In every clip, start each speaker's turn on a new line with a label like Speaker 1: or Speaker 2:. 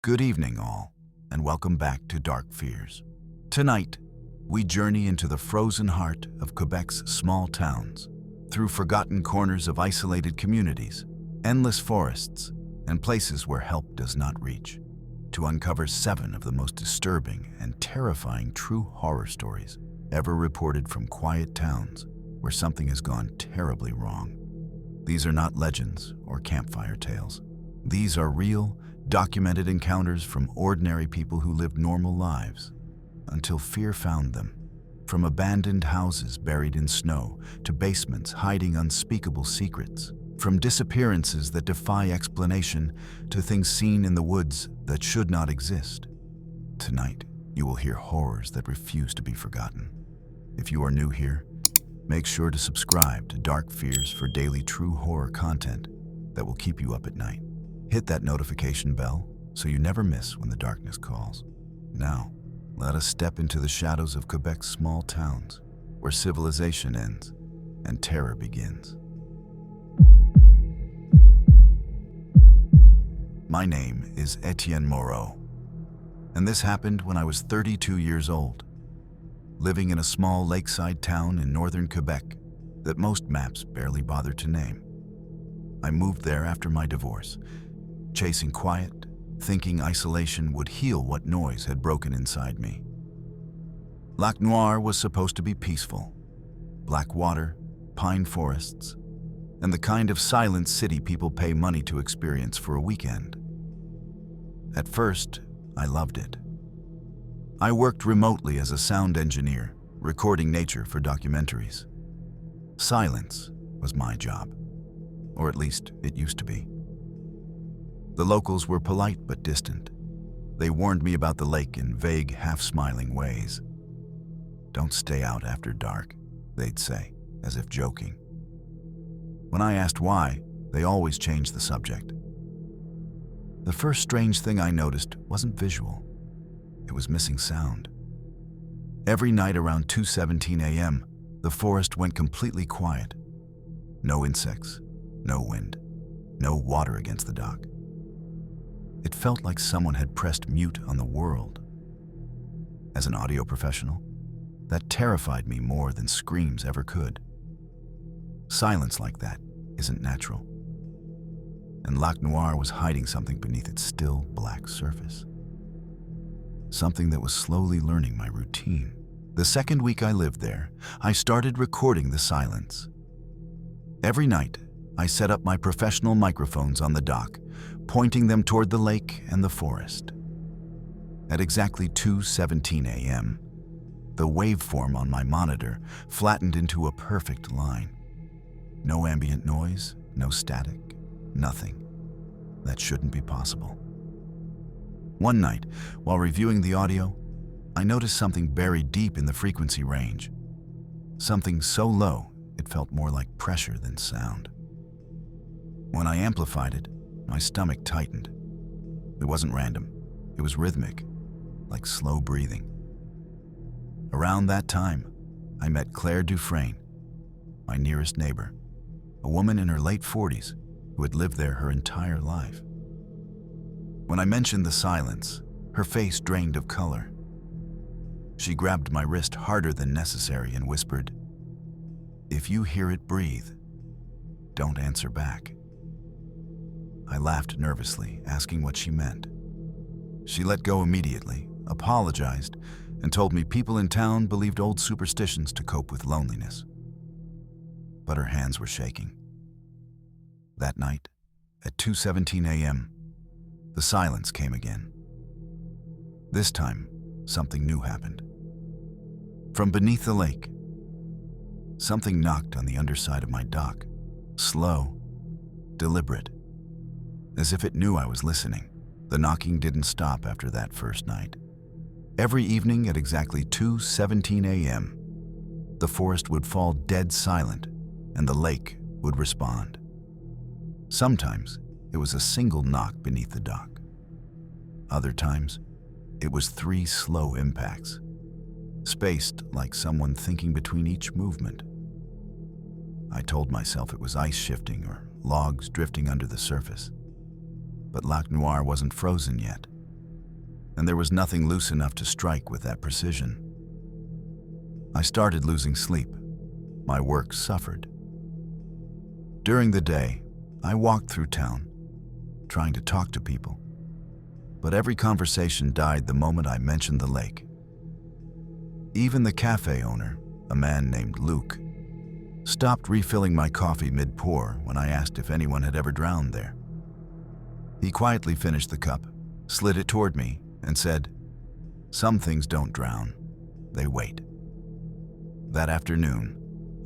Speaker 1: Good evening, all, and welcome back to Dark Fears. Tonight, we journey into the frozen heart of Quebec's small towns, through forgotten corners of isolated communities, endless forests, and places where help does not reach, to uncover 7 of the most disturbing and terrifying true horror stories ever reported from quiet towns where something has gone terribly wrong. These are not legends or campfire tales. These are real, documented encounters from ordinary people who lived normal lives until fear found them. From abandoned houses buried in snow to basements hiding unspeakable secrets. From disappearances that defy explanation to things seen in the woods that should not exist. Tonight, you will hear horrors that refuse to be forgotten. If you are new here, make sure to subscribe to Dark Fears for daily true horror content that will keep you up at night. Hit that notification bell so you never miss when the darkness calls. Now, let us step into the shadows of Quebec's small towns, where civilization ends and terror begins. My name is Etienne Moreau, and this happened when I was 32 years old, living in a small lakeside town in northern Quebec that most maps barely bother to name. I moved there after my divorce, chasing quiet, thinking isolation would heal what noise had broken inside me. Lac Noir was supposed to be peaceful. Black water, pine forests, and the kind of silent city people pay money to experience for a weekend. At first, I loved it. I worked remotely as a sound engineer, recording nature for documentaries. Silence was my job, or at least it used to be. The locals were polite but distant. They warned me about the lake in vague, half-smiling ways. "Don't stay out after dark," they'd say, as if joking. When I asked why, they always changed the subject. The first strange thing I noticed wasn't visual. It was missing sound. Every night around 2:17 a.m., the forest went completely quiet. No insects, no wind, no water against the dock. It felt like someone had pressed mute on the world. As an audio professional, that terrified me more than screams ever could. Silence like that isn't natural. And Lac Noir was hiding something beneath its still, black surface. Something that was slowly learning my routine. The second week I lived there, I started recording the silence. Every night, I set up my professional microphones on the dock, pointing them toward the lake and the forest. At exactly 2:17 a.m., the waveform on my monitor flattened into a perfect line. No ambient noise, no static, nothing. That shouldn't be possible. One night, while reviewing the audio, I noticed something buried deep in the frequency range. Something so low, it felt more like pressure than sound. When I amplified it, my stomach tightened. It wasn't random. It was rhythmic, like slow breathing. Around that time, I met Claire Dufresne, my nearest neighbor, a woman in her late 40s who had lived there her entire life. When I mentioned the silence, her face drained of color. She grabbed my wrist harder than necessary and whispered, "If you hear it breathe, don't answer back." I laughed nervously, asking what she meant. She let go immediately, apologized, and told me people in town believed old superstitions to cope with loneliness. But her hands were shaking. That night, at 2:17 a.m., the silence came again. This time, something new happened. From beneath the lake, something knocked on the underside of my dock, slow, deliberate, as if it knew I was listening. The knocking didn't stop after that first night. Every evening at exactly 2:17 a.m., the forest would fall dead silent and the lake would respond. Sometimes it was a single knock beneath the dock. Other times, it was 3 slow impacts, spaced like someone thinking between each movement. I told myself it was ice shifting or logs drifting under the surface. But Lac Noir wasn't frozen yet. and there was nothing loose enough to strike with that precision. I started losing sleep. My work suffered. During the day, I walked through town, trying to talk to people, but every conversation died the moment I mentioned the lake. Even the cafe owner, a man named Luke, stopped refilling my coffee mid-pour when I asked if anyone had ever drowned there. He quietly finished the cup, slid it toward me, and said, "Some things don't drown, they wait." That afternoon,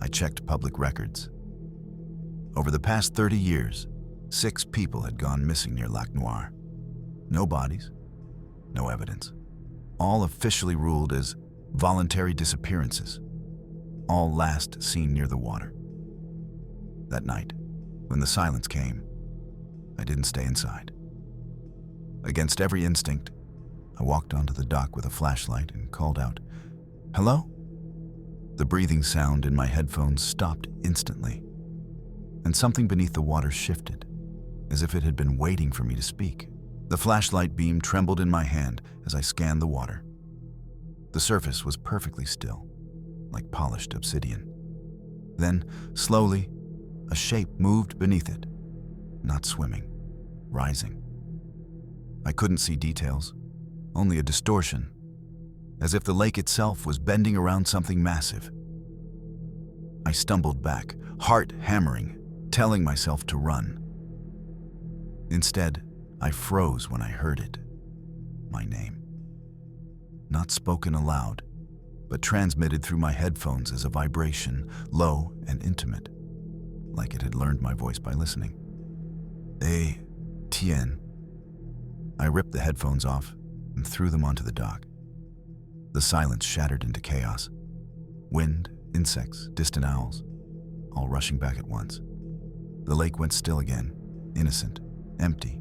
Speaker 1: I checked public records. Over the past 30 years, 6 people had gone missing near Lac Noir. No bodies, no evidence. All officially ruled as voluntary disappearances. All last seen near the water. That night, when the silence came, I didn't stay inside. Against every instinct, I walked onto the dock with a flashlight and called out, "Hello?" The breathing sound in my headphones stopped instantly, and something beneath the water shifted, as if it had been waiting for me to speak. The flashlight beam trembled in my hand as I scanned the water. The surface was perfectly still, like polished obsidian. Then, slowly, a shape moved beneath it, not swimming, rising. I couldn't see details, only a distortion, as if the lake itself was bending around something massive. I stumbled back, heart hammering, telling myself to run. Instead, I froze when I heard it. My name. Not spoken aloud, but transmitted through my headphones as a vibration, low and intimate, like it had learned my voice by listening. Tien. I ripped the headphones off and threw them onto the dock. The silence shattered into chaos. Wind, insects, distant owls, all rushing back at once. The lake went still again, innocent, empty.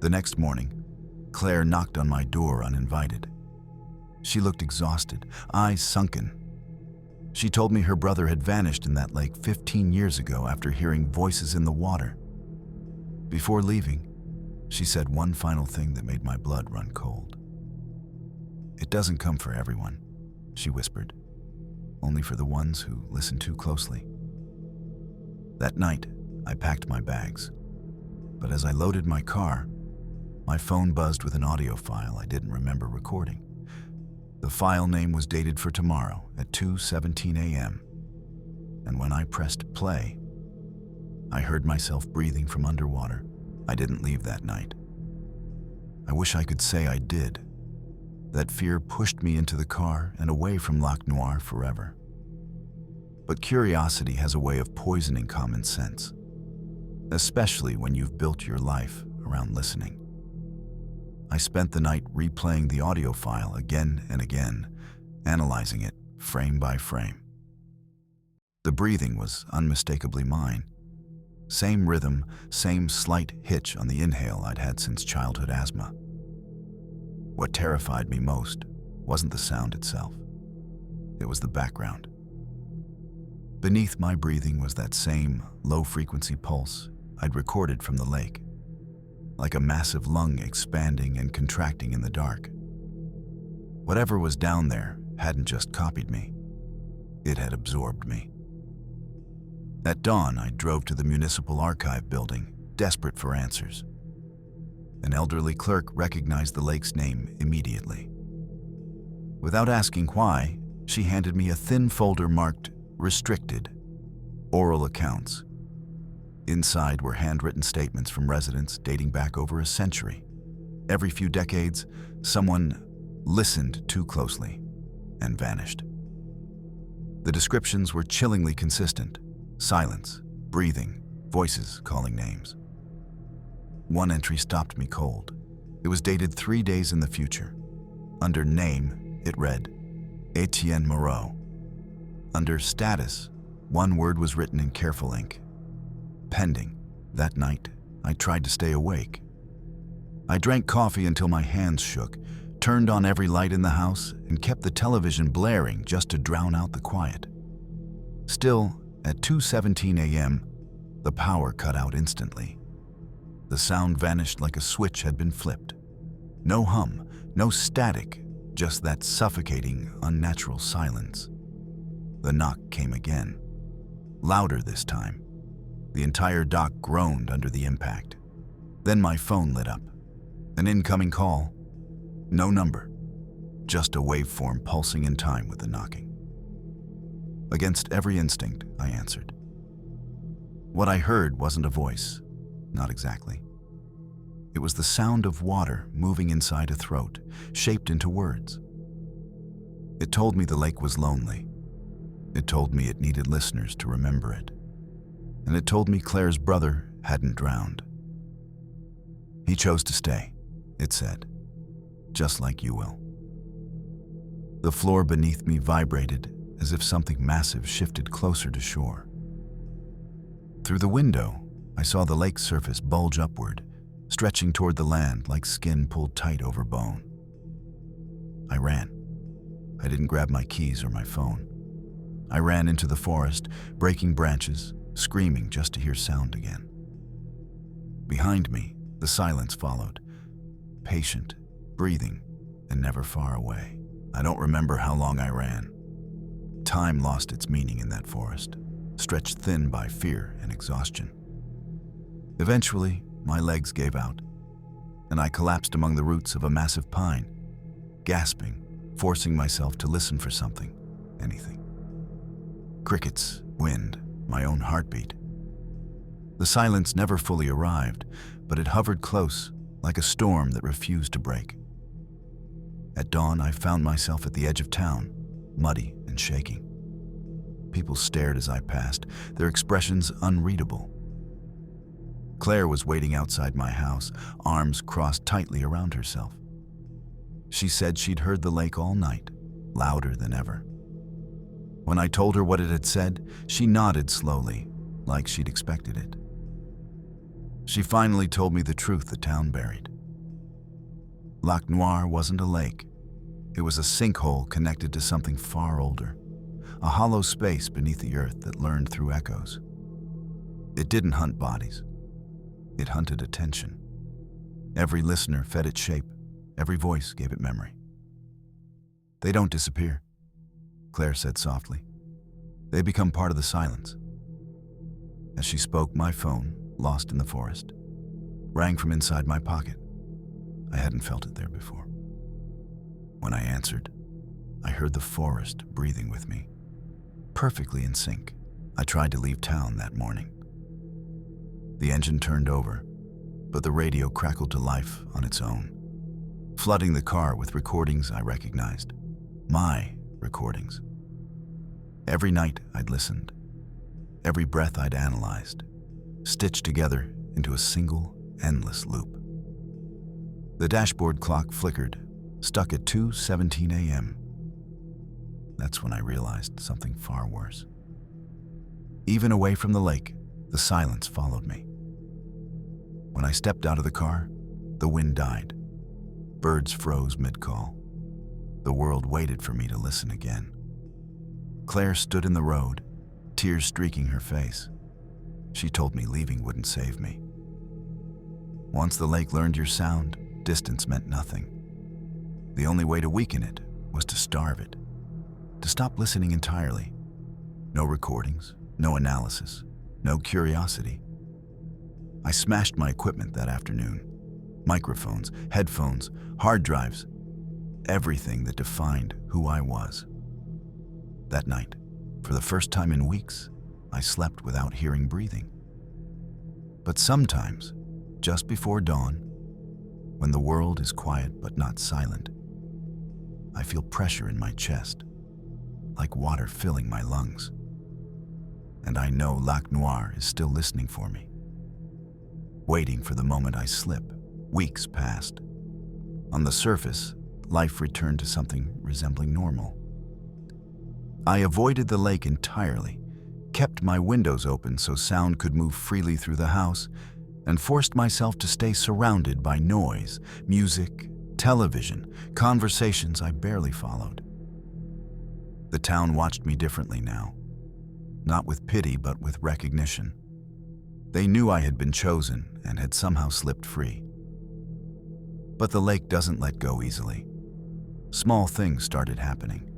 Speaker 1: The next morning, Claire knocked on my door uninvited. She looked exhausted, eyes sunken. She told me her brother had vanished in that lake 15 years ago after hearing voices in the water. Before leaving, she said one final thing that made my blood run cold. "It doesn't come for everyone," she whispered, "only for the ones who listen too closely." That night, I packed my bags, but as I loaded my car, my phone buzzed with an audio file I didn't remember recording. The file name was dated for tomorrow at 2:17 a.m., and when I pressed play, I heard myself breathing from underwater. I didn't leave that night. I wish I could say I did. That fear pushed me into the car and away from Lac Noir forever. But curiosity has a way of poisoning common sense, especially when you've built your life around listening. I spent the night replaying the audio file again and again, analyzing it frame by frame. The breathing was unmistakably mine. Same rhythm, same slight hitch on the inhale I'd had since childhood asthma. What terrified me most wasn't the sound itself. It was the background. Beneath my breathing was that same low-frequency pulse I'd recorded from the lake, like a massive lung expanding and contracting in the dark. Whatever was down there hadn't just copied me, it had absorbed me. At dawn, I drove to the municipal archive building, desperate for answers. An elderly clerk recognized the lake's name immediately. Without asking why, she handed me a thin folder marked "Restricted, Oral Accounts." Inside were handwritten statements from residents dating back over a century. Every few decades, someone listened too closely and vanished. The descriptions were chillingly consistent: silence, breathing, voices calling names. One entry stopped me cold. It was dated 3 days in the future. Under name, it read, Etienne Moreau. Under status, one word was written in careful ink, pending. That night, I tried to stay awake. I drank coffee until my hands shook, turned on every light in the house, and kept the television blaring just to drown out the quiet. Still, at 2:17 a.m., the power cut out instantly. The sound vanished like a switch had been flipped. No hum, No static, just that suffocating, unnatural silence. The knock came again, louder this time. The entire dock groaned under the impact. Then my phone lit up. An incoming call. No number, just a waveform pulsing in time with the knocking. Against every instinct, I answered. What I heard wasn't a voice, not exactly. It was the sound of water moving inside a throat, shaped into words. It told me the lake was lonely. It told me it needed listeners to remember it. And it told me Claire's brother hadn't drowned. He chose to stay, it said, just like you will. The floor beneath me vibrated as if something massive shifted closer to shore. Through the window, I saw the lake's surface bulge upward, stretching toward the land like skin pulled tight over bone. I ran. I didn't grab my keys or my phone. I ran into the forest, breaking branches, screaming just to hear sound again. Behind me, the silence followed, patient, breathing, and never far away. I don't remember how long I ran. Time lost its meaning in that forest, stretched thin by fear and exhaustion. Eventually, my legs gave out, and I collapsed among the roots of a massive pine, gasping, forcing myself to listen for something, anything. Crickets, wind, my own heartbeat. The silence never fully arrived, but it hovered close, like a storm that refused to break. At dawn, I found myself at the edge of town, muddy and shaking. People stared as I passed, their expressions unreadable. Claire was waiting outside my house, arms crossed tightly around herself. She said she'd heard the lake all night, louder than ever. When I told her what it had said, she nodded slowly, like she'd expected it. She finally told me the truth the town buried. Lac Noir wasn't a lake. It was a sinkhole connected to something far older, a hollow space beneath the earth that learned through echoes. It didn't hunt bodies. It hunted attention. Every listener fed it shape. Every voice gave it memory. They don't disappear, Claire said softly. They become part of the silence. As she spoke, my phone, lost in the forest, rang from inside my pocket. I hadn't felt it there before. When I answered, I heard the forest breathing with me, perfectly in sync. I tried to leave town that morning. The engine turned over, but the radio crackled to life on its own, flooding the car with recordings I recognized. My recordings. Every night I'd listened. Every breath I'd analyzed, stitched together into a single, endless loop. The dashboard clock flickered, stuck at 2:17 a.m. That's when I realized something far worse. Even away from the lake, the silence followed me. When I stepped out of the car, the wind died. Birds froze mid-call. The world waited for me to listen again. Claire stood in the road, tears streaking her face. She told me leaving wouldn't save me. Once the lake learned your sound, distance meant nothing. The only way to weaken it was to starve it, to stop listening entirely. No recordings, no analysis, no curiosity. I smashed my equipment that afternoon. Microphones, headphones, hard drives, everything that defined who I was. That night, for the first time in weeks, I slept without hearing breathing. But sometimes, just before dawn, when the world is quiet but not silent, I feel pressure in my chest, like water filling my lungs. And I know Lac Noir is still listening for me, waiting for the moment I slip. Weeks passed. On the surface, life returned to something resembling normal. I avoided the lake entirely, kept my windows open so sound could move freely through the house, and forced myself to stay surrounded by noise, music, television, conversations I barely followed. The town watched me differently now, not with pity but with recognition. They knew I had been chosen and had somehow slipped free. But the lake doesn't let go easily. Small things started happening.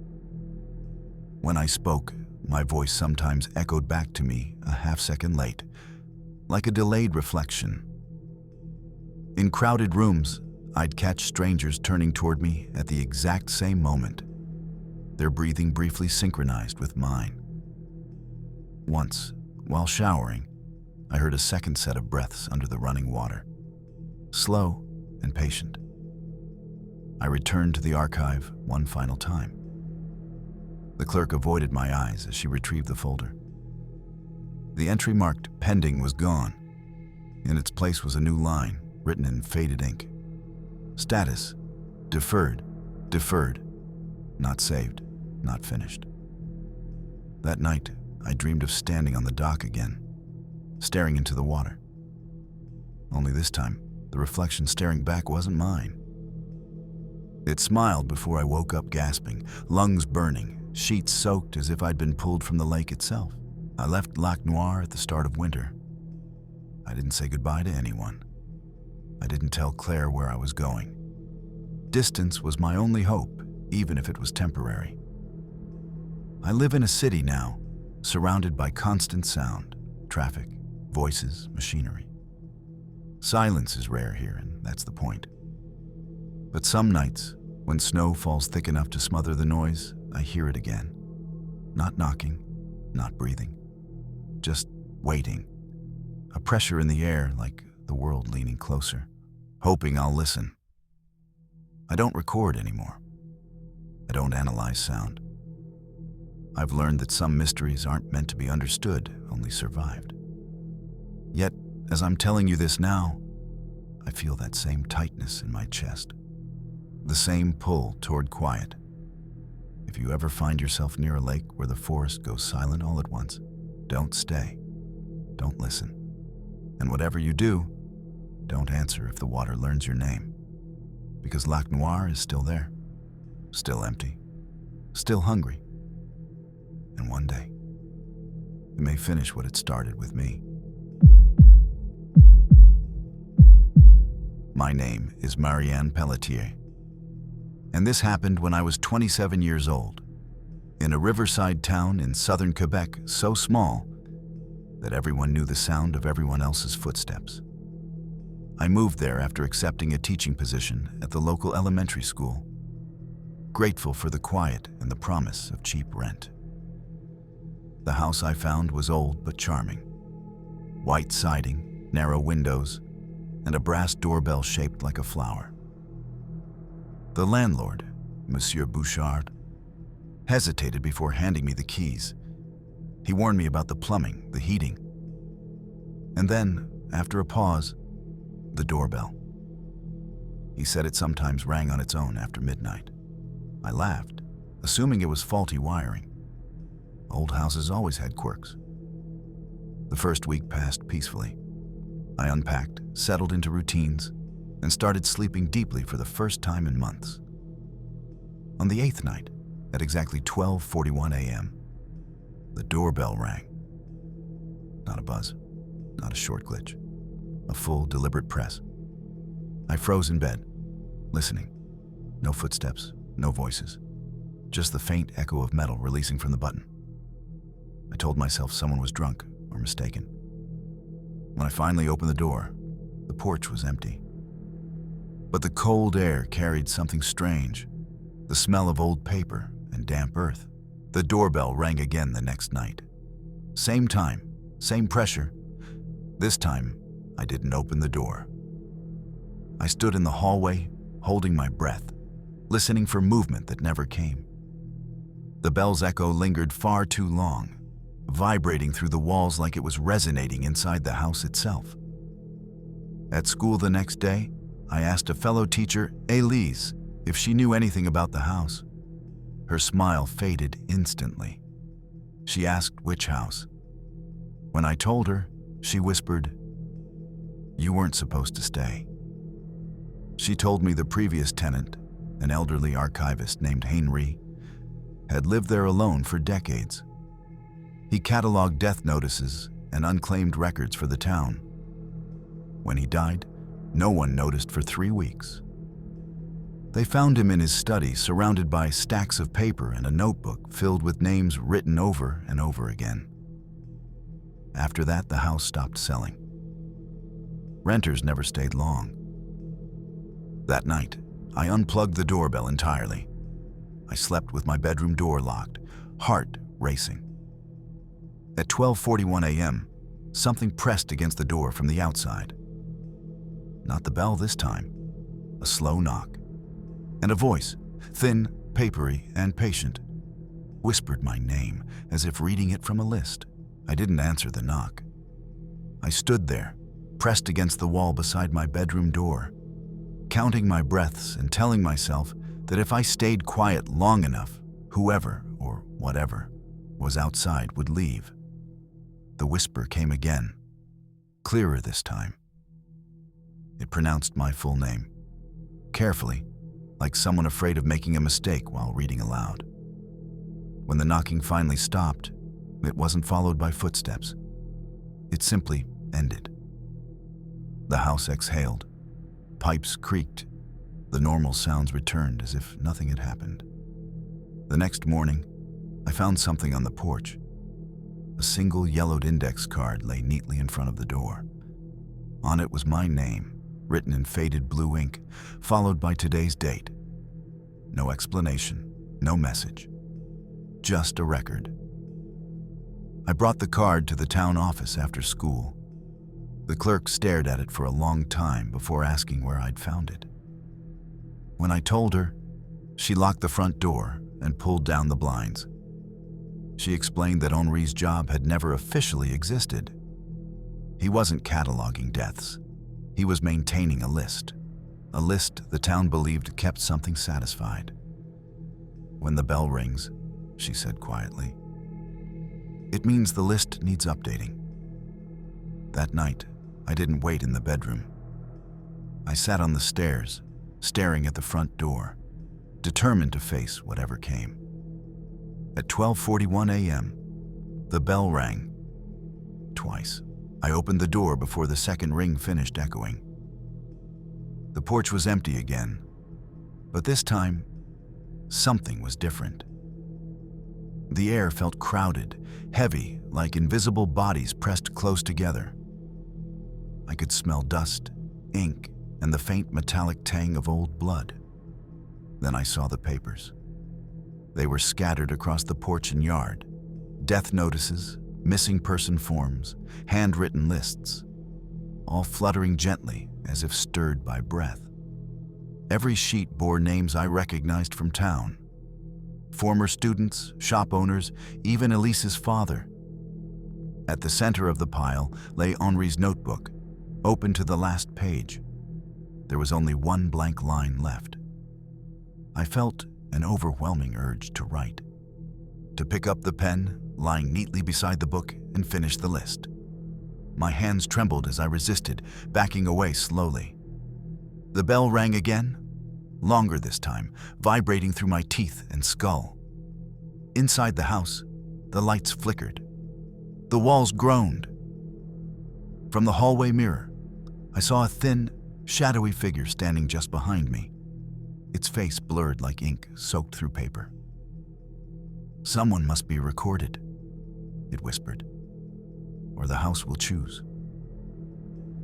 Speaker 1: When I spoke, my voice sometimes echoed back to me a half-second late, like a delayed reflection. In crowded rooms, I'd catch strangers turning toward me at the exact same moment, their breathing briefly synchronized with mine. Once, while showering, I heard a second set of breaths under the running water, slow and patient. I returned to the archive one final time. The clerk avoided my eyes as she retrieved the folder. The entry marked pending was gone. In its place was a new line, written in faded ink. Status: deferred, deferred, not saved, not finished. That night, I dreamed of standing on the dock again, staring into the water. Only this time, the reflection staring back wasn't mine. It smiled before I woke up gasping, lungs burning, sheets soaked as if I'd been pulled from the lake itself. I left Lac Noir at the start of winter. I didn't say goodbye to anyone. I didn't tell Claire where I was going. Distance was my only hope, even if it was temporary. I live in a city now, surrounded by constant sound, traffic, voices, machinery. Silence is rare here, and that's the point. But some nights, when snow falls thick enough to smother the noise, I hear it again. Not knocking, not breathing, just waiting. A pressure in the air, like the world leaning closer, hoping I'll listen. I don't record anymore. I don't analyze sound. I've learned that some mysteries aren't meant to be understood, only survived. Yet, as I'm telling you this now, I feel that same tightness in my chest. The same pull toward quiet. If you ever find yourself near a lake where the forest goes silent all at once, don't stay. Don't listen. And whatever you do, don't answer if the water learns your name. Because Lac Noir is still there, still empty, still hungry. And one day, it may finish what it started with me. My name is Marianne Pelletier, and this happened when I was 27 years old, in a riverside town in southern Quebec so small that everyone knew the sound of everyone else's footsteps. I moved there after accepting a teaching position at the local elementary school, grateful for the quiet and the promise of cheap rent. The house I found was old but charming. White siding, narrow windows, and a brass doorbell shaped like a flower. The landlord, Monsieur Bouchard, hesitated before handing me the keys. He warned me about the plumbing, the heating. And then, after a pause, the doorbell. He said it sometimes rang on its own after midnight. I laughed, assuming it was faulty wiring. Old houses always had quirks. The first week passed peacefully. I unpacked, settled into routines, and started sleeping deeply for the first time in months. On the 8th night, at exactly 12:41 a.m., the doorbell rang. Not a buzz, not a short glitch, a full, deliberate press. I froze in bed, listening. No footsteps, no voices, just the faint echo of metal releasing from the button. I told myself someone was drunk or mistaken. When I finally opened the door, the porch was empty. But the cold air carried something strange, the smell of old paper and damp earth. The doorbell rang again the next night. Same time, same pressure. This time, I didn't open the door. I stood in the hallway, holding my breath, listening for movement that never came. The bell's echo lingered far too long, vibrating through the walls like it was resonating inside the house itself. At school the next day, I asked a fellow teacher, Elise, if she knew anything about the house. Her smile faded instantly. She asked which house. When I told her, she whispered, "You weren't supposed to stay." She told me the previous tenant, an elderly archivist named Henry, had lived there alone for decades. He cataloged death notices and unclaimed records for the town. When he died, no one noticed for 3 weeks. They found him in his study, surrounded by stacks of paper and a notebook filled with names written over and over again. After that, the house stopped selling. Renters never stayed long. That night, I unplugged the doorbell entirely. I slept with my bedroom door locked, heart racing. At 12:41 a.m., something pressed against the door from the outside. Not the bell this time, a slow knock. And a voice, thin, papery, and patient, whispered my name as if reading it from a list. I didn't answer the knock. I stood there, pressed against the wall beside my bedroom door, counting my breaths and telling myself that if I stayed quiet long enough, whoever or whatever was outside would leave. The whisper came again, clearer this time. It pronounced my full name, carefully, like someone afraid of making a mistake while reading aloud. When the knocking finally stopped, it wasn't followed by footsteps. It simply ended. The house exhaled. Pipes creaked. The normal sounds returned as if nothing had happened. The next morning, I found something on the porch. A single yellowed index card lay neatly in front of the door. On it was my name, written in faded blue ink, followed by today's date. No explanation, no message, just a record. I brought the card to the town office after school. The clerk stared at it for a long time before asking where I'd found it. When I told her, she locked the front door and pulled down the blinds. She explained that Henri's job had never officially existed. He wasn't cataloging deaths. He was maintaining a list the town believed kept something satisfied. When the bell rings, she said quietly, it means the list needs updating. That night, I didn't wait in the bedroom. I sat on the stairs, staring at the front door, determined to face whatever came. At 12:41 a.m., the bell rang. Twice. I opened the door before the second ring finished echoing. The porch was empty again, but this time, something was different. The air felt crowded, heavy, like invisible bodies pressed close together. I could smell dust, ink, and the faint metallic tang of old blood. Then I saw the papers. They were scattered across the porch and yard. Death notices, missing person forms, handwritten lists, all fluttering gently as if stirred by breath. Every sheet bore names I recognized from town. Former students, shop owners, even Elise's father. At the center of the pile lay Henri's notebook, open to the last page. There was only one blank line left. I felt an overwhelming urge to write, to pick up the pen lying neatly beside the book and finish the list. My hands trembled as I resisted, backing away slowly. The bell rang again, longer this time, vibrating through my teeth and skull. Inside the house, the lights flickered. The walls groaned. From the hallway mirror, I saw a thin, shadowy figure standing just behind me, its face blurred like ink soaked through paper. Someone must be recorded, it whispered, or the house will choose.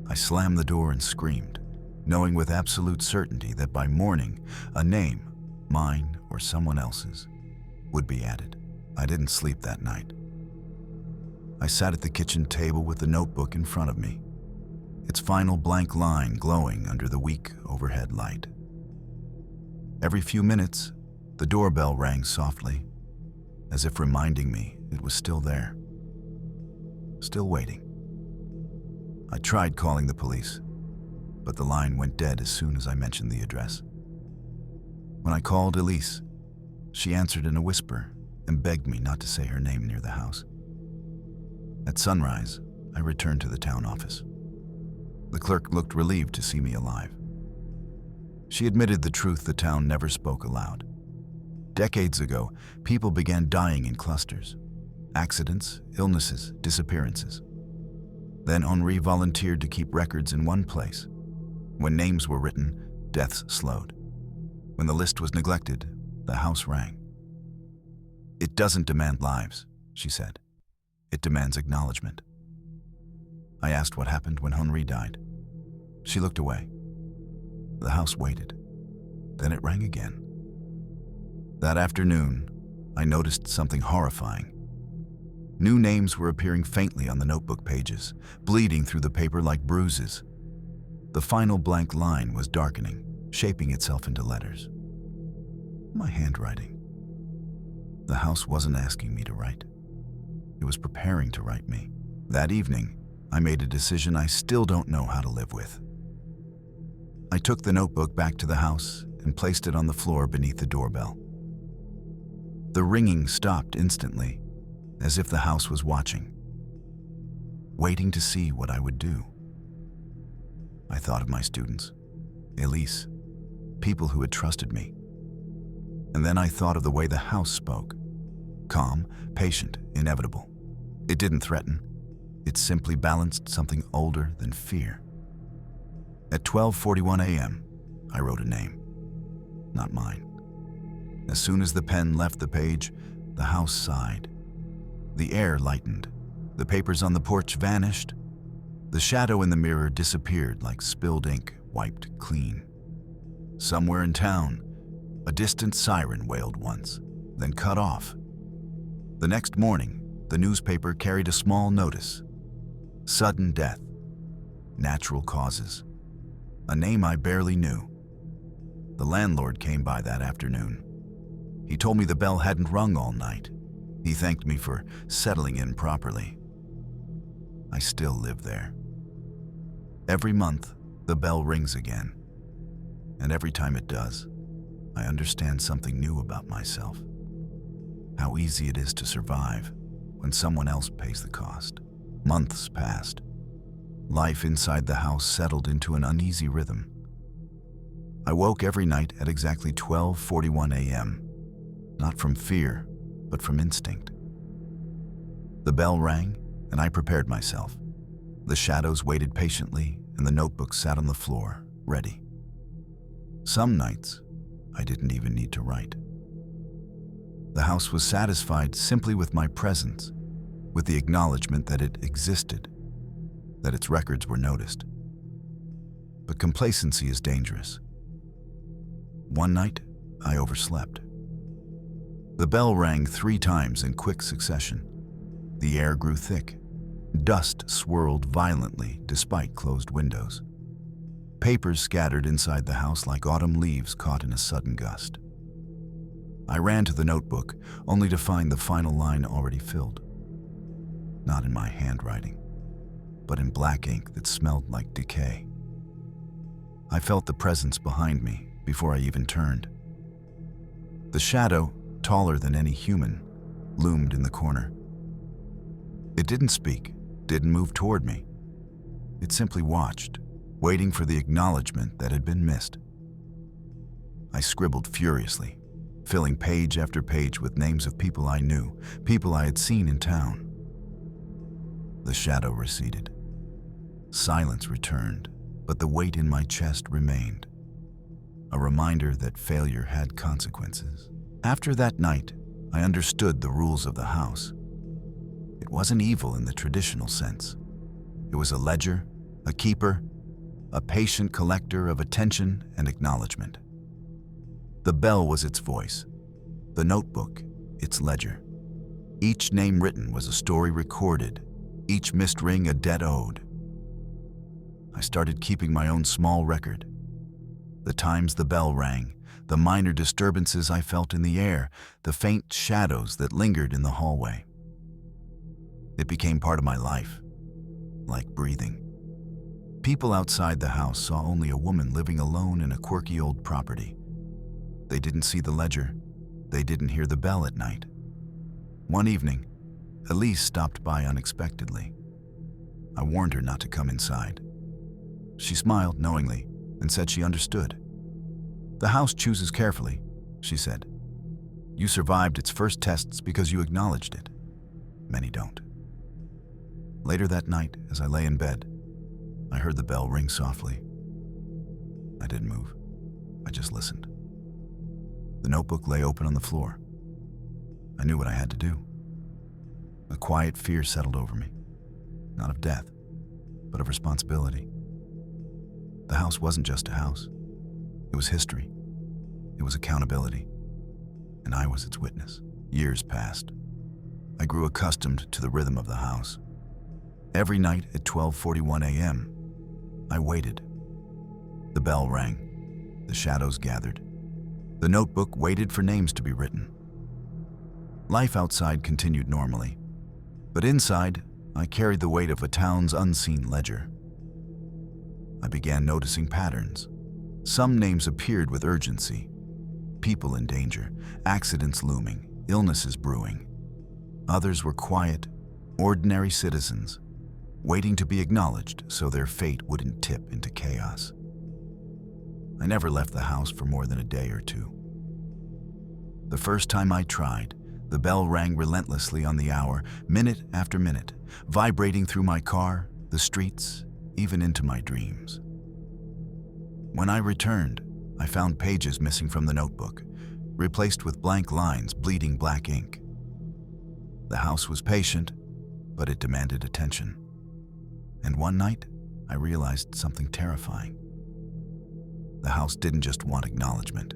Speaker 1: I slammed the door and screamed, knowing with absolute certainty that by morning, a name, mine or someone else's, would be added. I didn't sleep that night. I sat at the kitchen table with the notebook in front of me, its final blank line glowing under the weak overhead light. Every few minutes, the doorbell rang softly, as if reminding me it was still there, still waiting. I tried calling the police, but the line went dead as soon as I mentioned the address. When I called Elise, she answered in a whisper and begged me not to say her name near the house. At sunrise, I returned to the town office. The clerk looked relieved to see me alive. She admitted the truth the town never spoke aloud. Decades ago, people began dying in clusters. Accidents, illnesses, disappearances. Then Henri volunteered to keep records in one place. When names were written, deaths slowed. When the list was neglected, the house rang. "It doesn't demand lives," she said. "It demands acknowledgement." I asked what happened when Henri died. She looked away. The house waited. Then it rang again. That afternoon, I noticed something horrifying. New names were appearing faintly on the notebook pages, bleeding through the paper like bruises. The final blank line was darkening, shaping itself into letters. My handwriting. The house wasn't asking me to write. It was preparing to write me. That evening, I made a decision I still don't know how to live with. I took the notebook back to the house and placed it on the floor beneath the doorbell. The ringing stopped instantly, as if the house was watching, waiting to see what I would do. I thought of my students, Elise, people who had trusted me. And then I thought of the way the house spoke. Calm, patient, inevitable. It didn't threaten. It simply balanced something older than fear. At 12:41 a.m., I wrote a name. Not mine. As soon as the pen left the page, the house sighed. The air lightened. The papers on the porch vanished. The shadow in the mirror disappeared like spilled ink wiped clean. Somewhere in town, a distant siren wailed once, then cut off. The next morning, the newspaper carried a small notice. Sudden death. Natural causes. A name I barely knew. The landlord came by that afternoon. He told me the bell hadn't rung all night. He thanked me for settling in properly. I still live there. Every month, the bell rings again. And every time it does, I understand something new about myself. How easy it is to survive when someone else pays the cost. Months passed. Life inside the house settled into an uneasy rhythm. I woke every night at exactly 12:41 a.m., not from fear, but from instinct. The bell rang, and I prepared myself. The shadows waited patiently, and the notebook sat on the floor, ready. Some nights, I didn't even need to write. The house was satisfied simply with my presence, with the acknowledgement that it existed, that its records were noticed. But complacency is dangerous. One night, I overslept. The bell rang 3 times in quick succession. The air grew thick. Dust swirled violently despite closed windows. Papers scattered inside the house like autumn leaves caught in a sudden gust. I ran to the notebook, only to find the final line already filled. Not in my handwriting, but in black ink that smelled like decay. I felt the presence behind me before I even turned. The shadow, taller than any human, loomed in the corner. It didn't speak, didn't move toward me. It simply watched, waiting for the acknowledgement that had been missed. I scribbled furiously, filling page after page with names of people I knew, people I had seen in town. The shadow receded. Silence returned, but the weight in my chest remained. A reminder that failure had consequences. After that night, I understood the rules of the house. It wasn't evil in the traditional sense. It was a ledger, a keeper, a patient collector of attention and acknowledgement. The bell was its voice, the notebook, its ledger. Each name written was a story recorded, each missed ring a debt owed. I started keeping my own small record. The times the bell rang, the minor disturbances I felt in the air, the faint shadows that lingered in the hallway. It became part of my life, like breathing. People outside the house saw only a woman living alone in a quirky old property. They didn't see the ledger. They didn't hear the bell at night. One evening, Elise stopped by unexpectedly. I warned her not to come inside. She smiled knowingly and said she understood. "The house chooses carefully," she said. "You survived its first tests because you acknowledged it. Many don't." Later that night, as I lay in bed, I heard the bell ring softly. I didn't move. I just listened. The notebook lay open on the floor. I knew what I had to do. A quiet fear settled over me, not of death, but of responsibility. The house wasn't just a house. It was history. It was accountability. And I was its witness. Years passed. I grew accustomed to the rhythm of the house. Every night at 12:41 a.m., I waited. The bell rang. The shadows gathered. The notebook waited for names to be written. Life outside continued normally, but inside, I carried the weight of a town's unseen ledger. I began noticing patterns. Some names appeared with urgency. People in danger, accidents looming, illnesses brewing. Others were quiet, ordinary citizens, waiting to be acknowledged so their fate wouldn't tip into chaos. I never left the house for more than a day or two. The first time I tried, the bell rang relentlessly on the hour, minute after minute, vibrating through my car, the streets, even into my dreams. When I returned, I found pages missing from the notebook, replaced with blank lines, bleeding black ink. The house was patient, but it demanded attention. And one night, I realized something terrifying. The house didn't just want acknowledgement.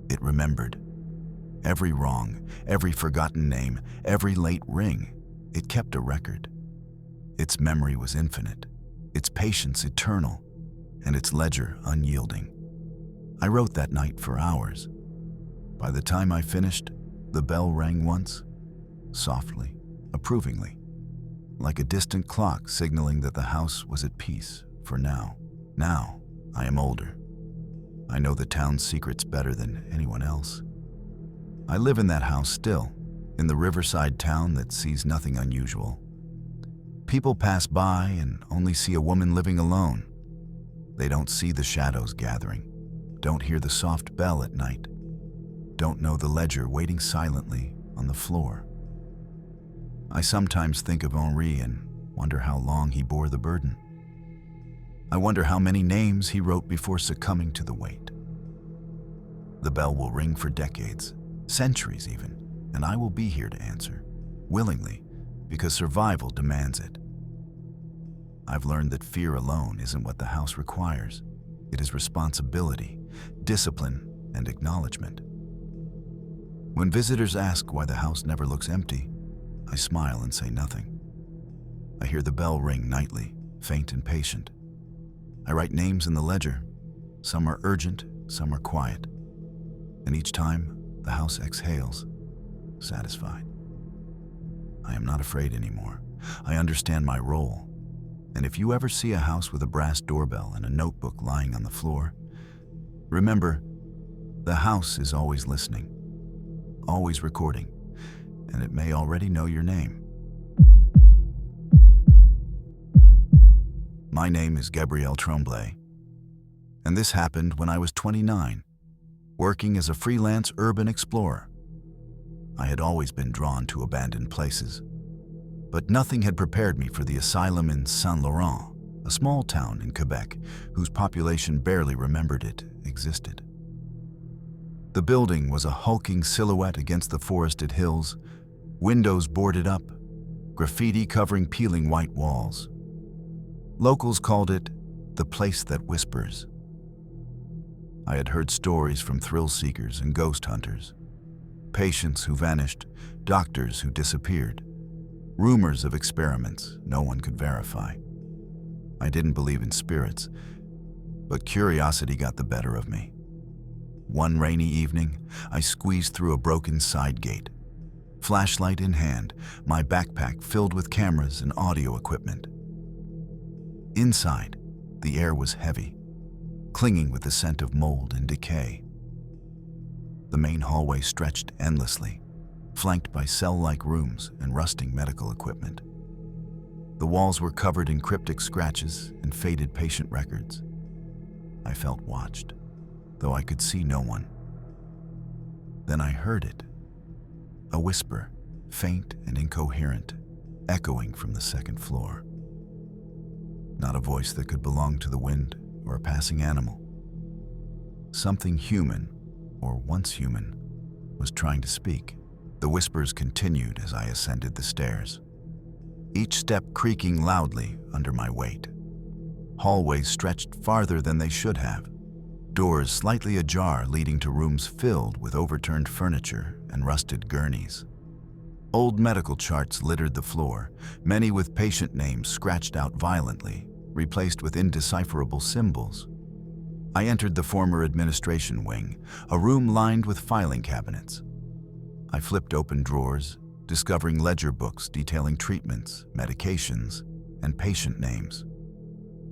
Speaker 1: It remembered. Every wrong, every forgotten name, every late ring, it kept a record. Its memory was infinite, its patience eternal, and its ledger unyielding. I wrote that night for hours. By the time I finished, the bell rang once, softly, approvingly, like a distant clock signaling that the house was at peace for now. Now, I am older. I know the town's secrets better than anyone else. I live in that house still, in the riverside town that sees nothing unusual. People pass by and only see a woman living alone. They don't see the shadows gathering, don't hear the soft bell at night, don't know the ledger waiting silently on the floor. I sometimes think of Henri and wonder how long he bore the burden. I wonder how many names he wrote before succumbing to the weight. The bell will ring for decades, centuries even, and I will be here to answer, willingly, because survival demands it. I've learned that fear alone isn't what the house requires. It is responsibility, discipline, and acknowledgement. When visitors ask why the house never looks empty, I smile and say nothing. I hear the bell ring nightly, faint and patient. I write names in the ledger. Some are urgent, some are quiet. And each time, the house exhales, satisfied. I am not afraid anymore. I understand my role. And if you ever see a house with a brass doorbell and a notebook lying on the floor, remember, the house is always listening, always recording, and it may already know your name. My name is Gabriel Tremblay, and this happened when I was 29, working as a freelance urban explorer. I had always been drawn to abandoned places, but nothing had prepared me for the asylum in Saint-Laurent, a small town in Quebec whose population barely remembered it existed. The building was a hulking silhouette against the forested hills, windows boarded up, graffiti covering peeling white walls. Locals called it the place that whispers. I had heard stories from thrill seekers and ghost hunters, patients who vanished, doctors who disappeared, rumors of experiments no one could verify. I didn't believe in spirits, but curiosity got the better of me. One rainy evening, I squeezed through a broken side gate, flashlight in hand, my backpack filled with cameras and audio equipment. Inside, the air was heavy, clinging with the scent of mold and decay. The main hallway stretched endlessly, flanked by cell-like rooms and rusting medical equipment. The walls were covered in cryptic scratches and faded patient records. I felt watched, though I could see no one. Then I heard it, a whisper, faint and incoherent, echoing from the second floor. Not a voice that could belong to the wind or a passing animal. Something human, or once human, was trying to speak. The whispers continued as I ascended the stairs, each step creaking loudly under my weight. Hallways stretched farther than they should have, doors slightly ajar leading to rooms filled with overturned furniture and rusted gurneys. Old medical charts littered the floor, many with patient names scratched out violently, replaced with indecipherable symbols. I entered the former administration wing, a room lined with filing cabinets. I flipped open drawers, discovering ledger books detailing treatments, medications, and patient names.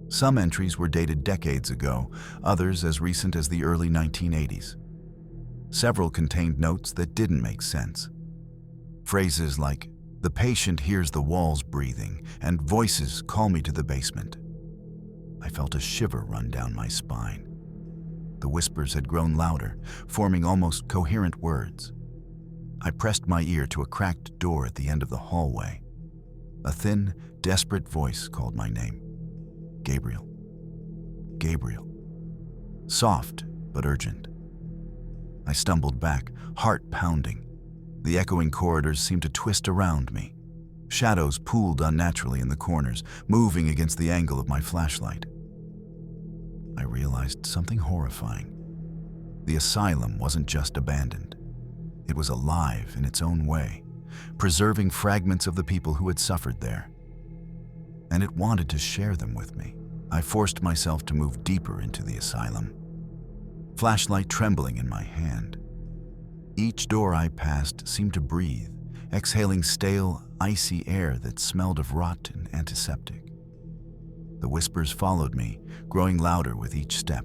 Speaker 1: Some entries were dated decades ago, others as recent as the early 1980s. Several contained notes that didn't make sense. Phrases like, "The patient hears the walls breathing," and "Voices call me to the basement." I felt a shiver run down my spine. The whispers had grown louder, forming almost coherent words. I pressed my ear to a cracked door at the end of the hallway. A thin, desperate voice called my name. Gabriel. Gabriel. Soft, but urgent. I stumbled back, heart pounding. The echoing corridors seemed to twist around me. Shadows pooled unnaturally in the corners, moving against the angle of my flashlight. I realized something horrifying. The asylum wasn't just abandoned. It was alive in its own way, preserving fragments of the people who had suffered there. And it wanted to share them with me. I forced myself to move deeper into the asylum, flashlight trembling in my hand. Each door I passed seemed to breathe, exhaling stale, icy air that smelled of rot and antiseptic. The whispers followed me, growing louder with each step,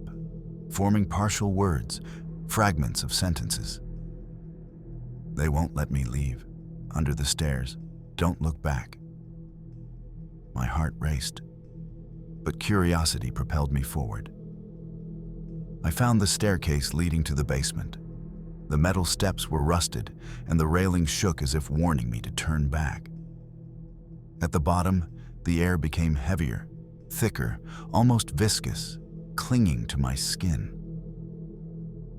Speaker 1: forming partial words, fragments of sentences. "They won't let me leave. Under the stairs. Don't look back." My heart raced, but curiosity propelled me forward. I found the staircase leading to the basement. The metal steps were rusted, and the railing shook as if warning me to turn back. At the bottom, the air became heavier, thicker, almost viscous, clinging to my skin.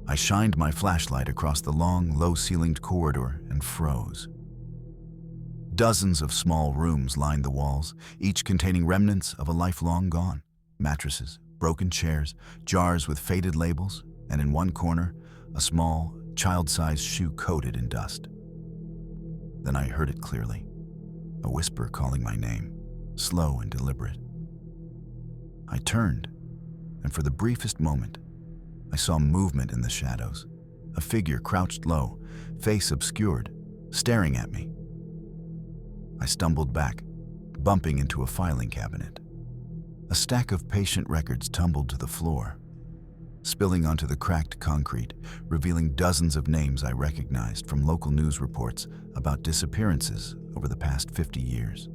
Speaker 1: I shined my flashlight across the long, low-ceilinged corridor and froze. Dozens of small rooms lined the walls, each containing remnants of a life long gone. Mattresses, broken chairs, jars with faded labels, and in one corner, a small, child-sized shoe coated in dust. Then I heard it clearly, a whisper calling my name, slow and deliberate. I turned, and for the briefest moment, I saw movement in the shadows, a figure crouched low, face obscured, staring at me. I stumbled back, bumping into a filing cabinet. A stack of patient records tumbled to the floor, spilling onto the cracked concrete, revealing dozens of names I recognized from local news reports about disappearances over the past 50 years.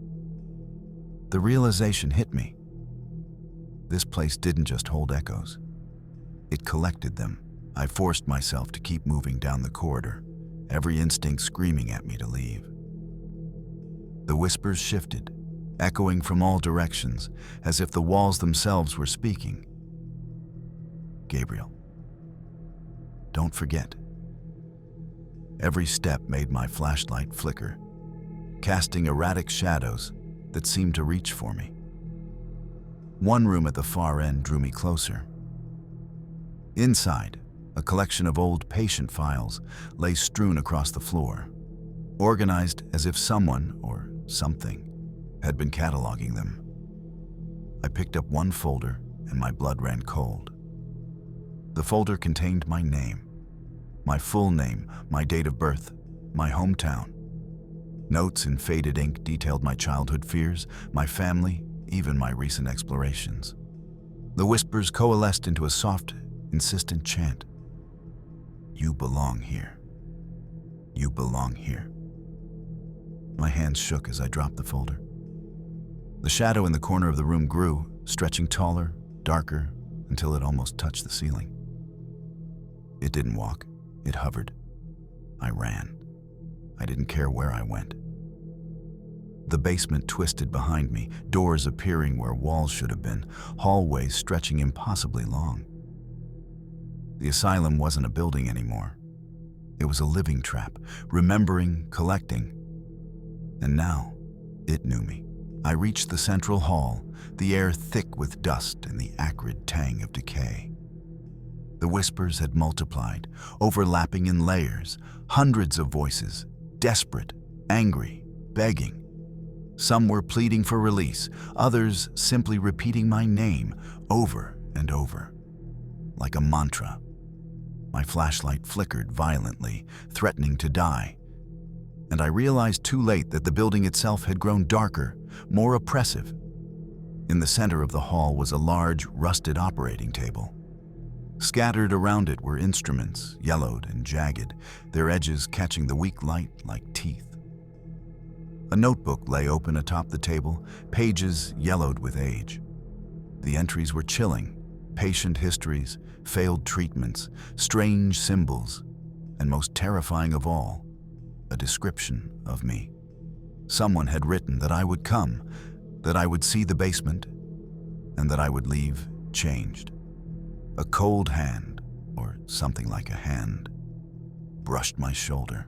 Speaker 1: The realization hit me. This place didn't just hold echoes. It collected them. I forced myself to keep moving down the corridor, every instinct screaming at me to leave. The whispers shifted, echoing from all directions, as if the walls themselves were speaking. Gabriel. Don't forget. Every step made my flashlight flicker, casting erratic shadows that seemed to reach for me. One room at the far end drew me closer. Inside, a collection of old patient files lay strewn across the floor, organized as if someone or something had been cataloging them. I picked up one folder and my blood ran cold. The folder contained my name, my full name, my date of birth, my hometown. Notes in faded ink detailed my childhood fears, my family, even my recent explorations. The whispers coalesced into a soft, insistent chant. You belong here. You belong here. My hands shook as I dropped the folder. The shadow in the corner of the room grew, stretching taller, darker, until it almost touched the ceiling. It didn't walk. It hovered. I ran. I didn't care where I went. The basement twisted behind me, doors appearing where walls should have been, hallways stretching impossibly long. The asylum wasn't a building anymore. It It was a living trap, remembering, collecting. And now, it knew me. I reached the central hall, the air thick with dust and the acrid tang of decay. The whispers had multiplied, overlapping in layers, hundreds of voices, desperate, angry, begging. Some were pleading for release, others simply repeating my name over and over, like a mantra. My flashlight flickered violently, threatening to die. And I realized too late that the building itself had grown darker, more oppressive. In the center of the hall was a large, rusted operating table. Scattered around it were instruments, yellowed and jagged, their edges catching the weak light like teeth. A notebook lay open atop the table, pages yellowed with age. The entries were chilling, patient histories, failed treatments, strange symbols, and most terrifying of all, a description of me. Someone had written that I would come, that I would see the basement, and that I would leave changed. A cold hand, or something like a hand, brushed my shoulder.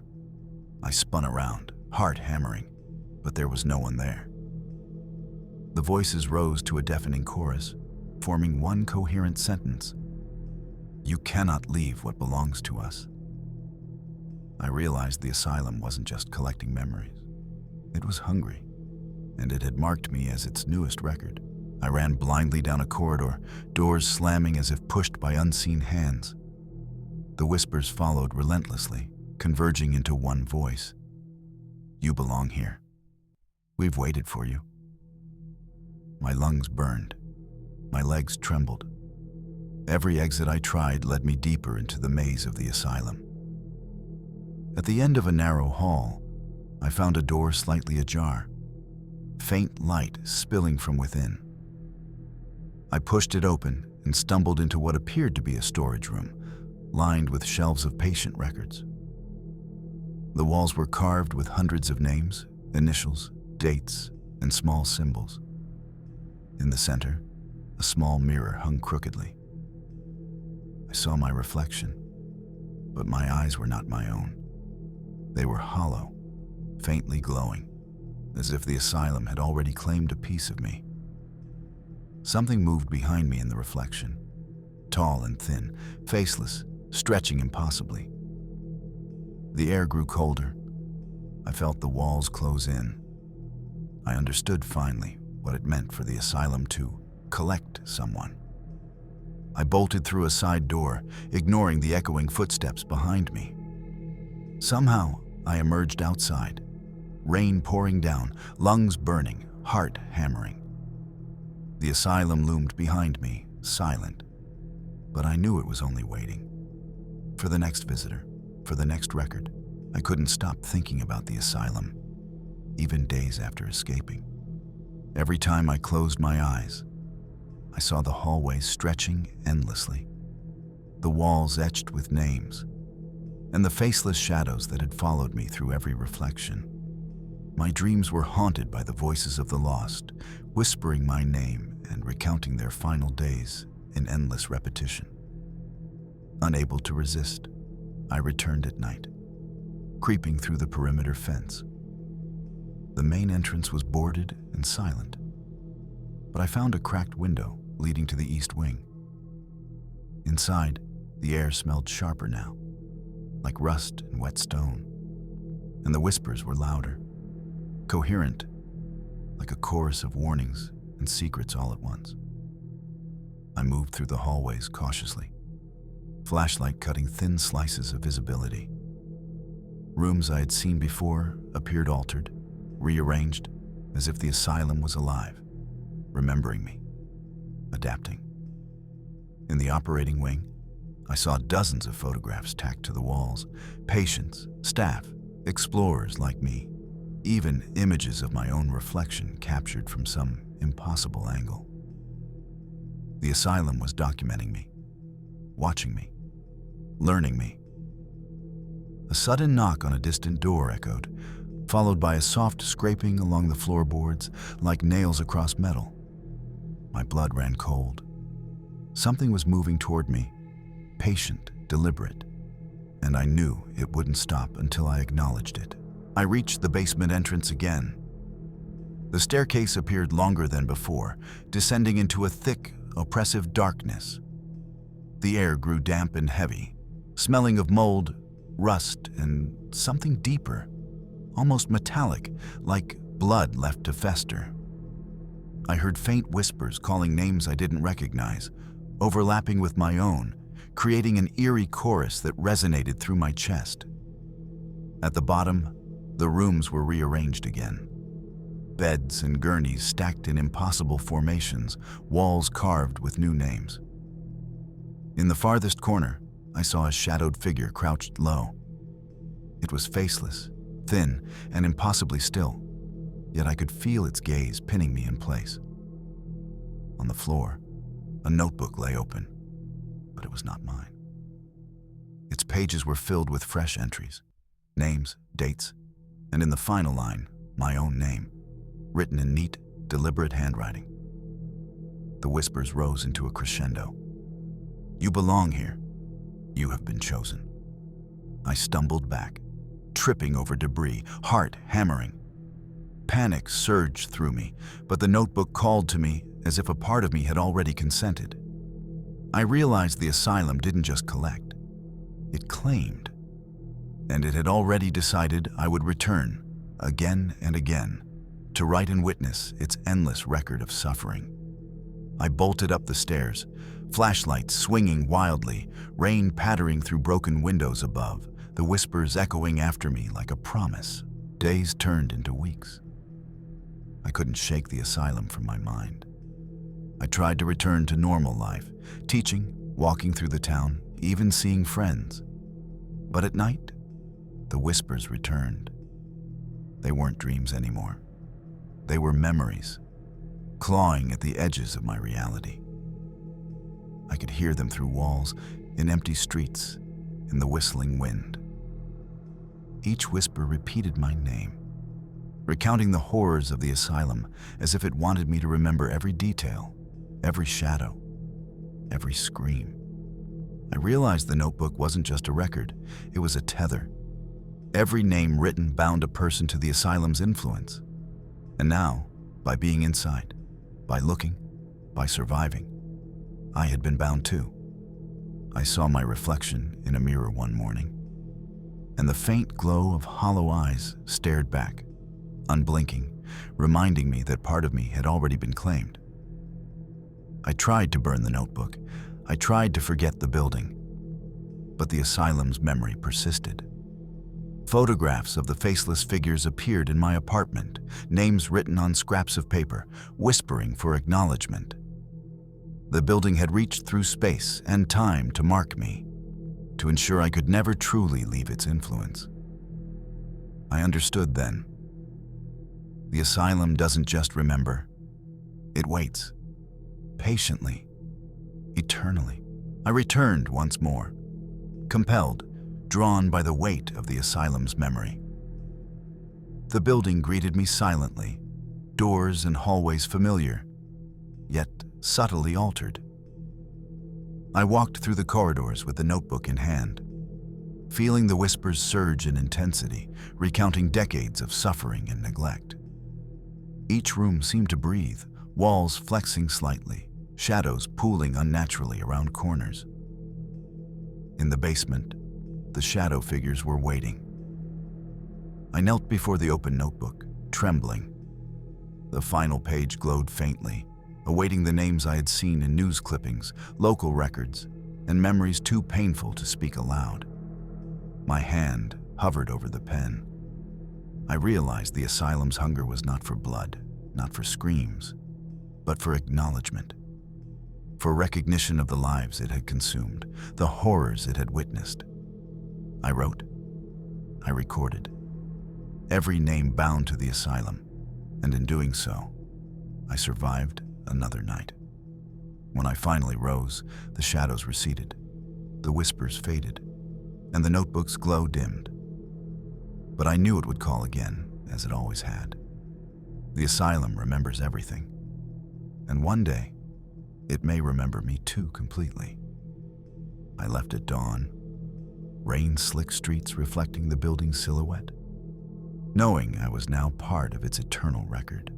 Speaker 1: I spun around, heart hammering, but there was no one there. The voices rose to a deafening chorus, forming one coherent sentence. "You cannot leave what belongs to us." I realized the asylum wasn't just collecting memories. It was hungry, and it had marked me as its newest record. I ran blindly down a corridor, doors slamming as if pushed by unseen hands. The whispers followed relentlessly, converging into one voice. "You belong here. We've waited for you." My lungs burned. My legs trembled. Every exit I tried led me deeper into the maze of the asylum. At the end of a narrow hall, I found a door slightly ajar, faint light spilling from within. I pushed it open and stumbled into what appeared to be a storage room, lined with shelves of patient records. The walls were carved with hundreds of names, initials, dates, and small symbols. In the center, a small mirror hung crookedly. I saw my reflection, but my eyes were not my own. They were hollow, faintly glowing, as if the asylum had already claimed a piece of me. Something moved behind me in the reflection, tall and thin, faceless, stretching impossibly. The air grew colder. I felt the walls close in. I understood finally what it meant for the asylum to collect someone. I bolted through a side door, ignoring the echoing footsteps behind me. Somehow, I emerged outside, rain pouring down, lungs burning, heart hammering. The asylum loomed behind me, silent, but I knew it was only waiting. For the next visitor, for the next record. I couldn't stop thinking about the asylum, even days after escaping. Every time I closed my eyes, I saw the hallways stretching endlessly, the walls etched with names, and the faceless shadows that had followed me through every reflection. My dreams were haunted by the voices of the lost, whispering my name and recounting their final days in endless repetition. Unable to resist, I returned at night, creeping through the perimeter fence. The main entrance was boarded and silent, but I found a cracked window leading to the east wing. Inside, the air smelled sharper now, like rust and wet stone, and the whispers were louder, coherent, like a chorus of warnings and secrets all at once. I moved through the hallways cautiously, flashlight cutting thin slices of visibility. Rooms I had seen before appeared altered, rearranged, as if the asylum was alive, remembering me, adapting. In the operating wing, I saw dozens of photographs tacked to the walls, patients, staff, explorers like me, even images of my own reflection captured from some impossible angle. The asylum was documenting me, watching me, learning me. A sudden knock on a distant door echoed, followed by a soft scraping along the floorboards like nails across metal. My blood ran cold. Something was moving toward me, patient, deliberate. and I knew it wouldn't stop until I acknowledged it. I reached the basement entrance again. The staircase appeared longer than before, descending into a thick, oppressive darkness. The air grew damp and heavy, smelling of mold, rust, and something deeper, almost metallic, like blood left to fester. I heard faint whispers calling names I didn't recognize, overlapping with my own, creating an eerie chorus that resonated through my chest. At the bottom, the rooms were rearranged again. Beds and gurneys stacked in impossible formations, walls carved with new names. In the farthest corner, I saw a shadowed figure crouched low. It was faceless, thin, and impossibly still, yet I could feel its gaze pinning me in place. On the floor, a notebook lay open, but it was not mine. Its pages were filled with fresh entries, names, dates, and in the final line, my own name, written in neat, deliberate handwriting. The whispers rose into a crescendo. "You belong here. You have been chosen." I stumbled back, tripping over debris, heart hammering. Panic surged through me, but the notebook called to me as if a part of me had already consented. I realized the asylum didn't just collect, it claimed. And it had already decided I would return, again and again, to write and witness its endless record of suffering. I bolted up the stairs, flashlights swinging wildly, rain pattering through broken windows above, the whispers echoing after me like a promise. Days turned into weeks. I couldn't shake the asylum from my mind. I tried to return to normal life, teaching, walking through the town, even seeing friends. But at night, the whispers returned. They weren't dreams anymore. They were memories, clawing at the edges of my reality. I could hear them through walls, in empty streets, in the whistling wind. Each whisper repeated my name, recounting the horrors of the asylum as if it wanted me to remember every detail, every shadow, every scream. I realized the notebook wasn't just a record, it was a tether. Every name written bound a person to the asylum's influence. And now, by being inside, by looking, by surviving, I had been bound too. I saw my reflection in a mirror one morning, and the faint glow of hollow eyes stared back, unblinking, reminding me that part of me had already been claimed. I tried to burn the notebook. I tried to forget the building, but the asylum's memory persisted. Photographs of the faceless figures appeared in my apartment, names written on scraps of paper, whispering for acknowledgement. The building had reached through space and time to mark me, to ensure I could never truly leave its influence. I understood then. The asylum doesn't just remember, it waits, patiently, eternally. I returned once more, compelled, drawn by the weight of the asylum's memory. The building greeted me silently, doors and hallways familiar, yet subtly altered. I walked through the corridors with the notebook in hand, feeling the whispers surge in intensity, recounting decades of suffering and neglect. Each room seemed to breathe, walls flexing slightly, shadows pooling unnaturally around corners. In the basement, the shadow figures were waiting. I knelt before the open notebook, trembling. The final page glowed faintly, awaiting the names I had seen in news clippings, local records, and memories too painful to speak aloud. My hand hovered over the pen. I realized the asylum's hunger was not for blood, not for screams, but for acknowledgement, for recognition of the lives it had consumed, the horrors it had witnessed. I wrote, I recorded, every name bound to the asylum, and in doing so, I survived another night. When I finally rose, the shadows receded, the whispers faded, and the notebook's glow dimmed. But I knew it would call again, as it always had. The asylum remembers everything, and one day, it may remember me too completely. I left at dawn, rain-slick streets reflecting the building's silhouette, knowing I was now part of its eternal record.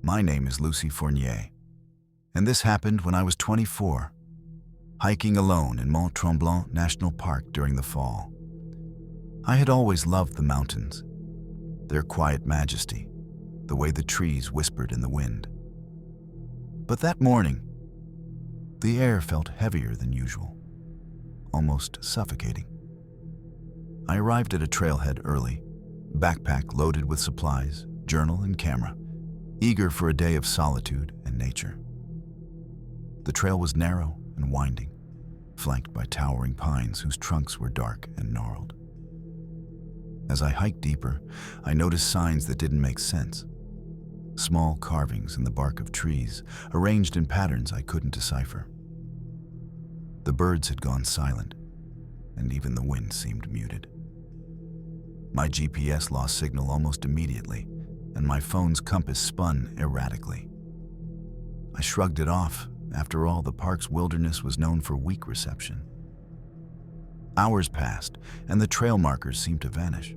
Speaker 1: My name is Lucy Fournier, and this happened when I was 24, hiking alone in Mont Tremblant National Park during the fall. I had always loved the mountains, their quiet majesty, the way the trees whispered in the wind. But that morning, the air felt heavier than usual, almost suffocating. I arrived at a trailhead early, backpack loaded with supplies, journal and camera, eager for a day of solitude and nature. The trail was narrow and winding, flanked by towering pines whose trunks were dark and gnarled. As I hiked deeper, I noticed signs that didn't make sense. Small carvings in the bark of trees, arranged in patterns I couldn't decipher. The birds had gone silent, and even the wind seemed muted. My GPS lost signal almost immediately, and my phone's compass spun erratically. I shrugged it off. After all, the park's wilderness was known for weak reception. Hours passed, and the trail markers seemed to vanish.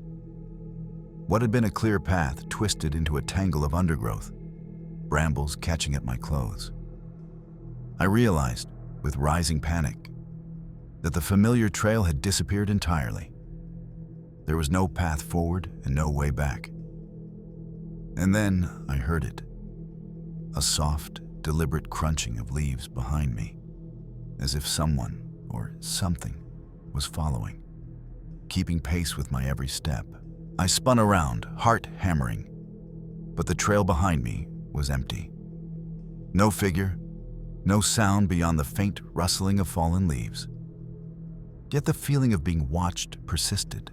Speaker 1: What had been a clear path twisted into a tangle of undergrowth, brambles catching at my clothes. I realized, with rising panic, that the familiar trail had disappeared entirely. There was no path forward and no way back. And then I heard it, a soft, deliberate crunching of leaves behind me, as if someone or something was following, keeping pace with my every step. I spun around, heart hammering, but the trail behind me was empty. No figure, no sound beyond the faint rustling of fallen leaves. Yet the feeling of being watched persisted,